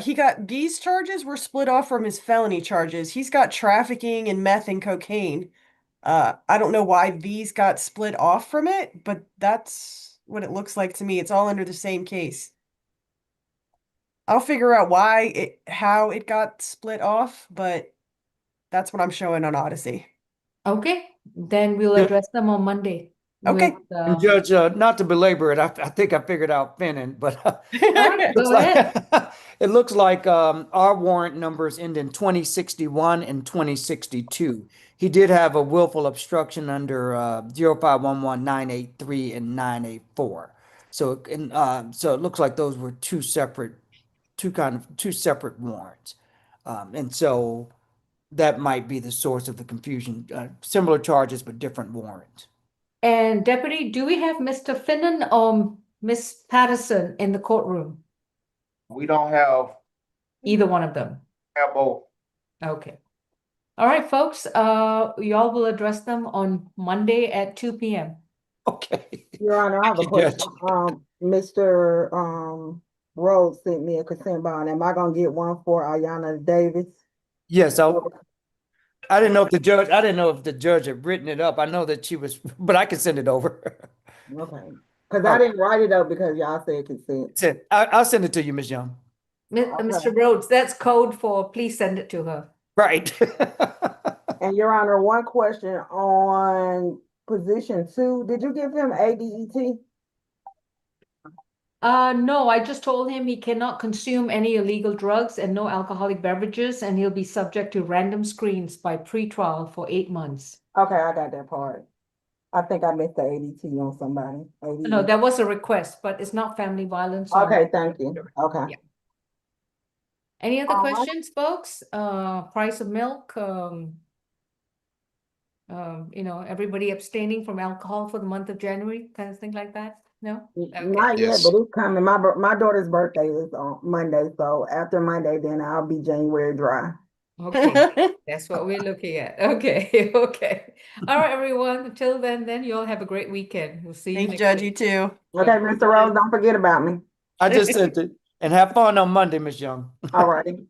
He got these charges were split off from his felony charges. He's got trafficking and meth and cocaine. I don't know why these got split off from it, but that's what it looks like to me. It's all under the same case. I'll figure out how it got split off, but that's what I'm showing on Odyssey. Okay, then we'll address them on Monday. Okay. And Judge, not to belabor it, I think I figured out Finnan, but go ahead. It looks like our warrant numbers end in 2061 and 2062. He did have a willful obstruction under 0511983 and 984. So so it looks like those were two separate warrants. And so that might be the source of the confusion. Similar charges, but different warrants. And Deputy, do we have Mr. Finnan or Miss Patterson in the courtroom? We don't have Either one of them. both. Okay. All right, folks. Y'all will address them on Monday at 2 p.m. Okay. Your Honor, I have a question. Mr. Rhodes sent me a consent bond. Am I gonna get one for Ayanna Davis? Yes, I didn't know if the judge had written it up. I know that she was, but I can send it over. Okay. Because I didn't write it up because y'all said consent. I'll send it to you, Ms. Young. Mr. Rhodes, that's code for please send it to her. Right. And Your Honor, one question on position 2. Did you give him ADET? No, I just told him he cannot consume any illegal drugs and no alcoholic beverages, and he'll be subject to random screens by pretrial for 8 months. Okay, I got that part. I think I missed the ADT on somebody. No, that was a request, but it's not family violence. Okay, thank you. Okay. Yeah. Any other All right. questions, folks? Price of milk, everybody abstaining from alcohol for the month of January, kind of thing like that? No? Okay. Not yet, but it's coming. My daughter's birthday is on Monday, so after Monday, then I'll be January dry. Okay, that's what we're looking at. Okay, okay. All right, everyone. Until then you all have a great weekend. We'll see you Thanks, next Judge. week. You too. Okay, Mr. Rose, don't forget about me. I just sent it. And have fun on Monday, Ms. Young. All righty.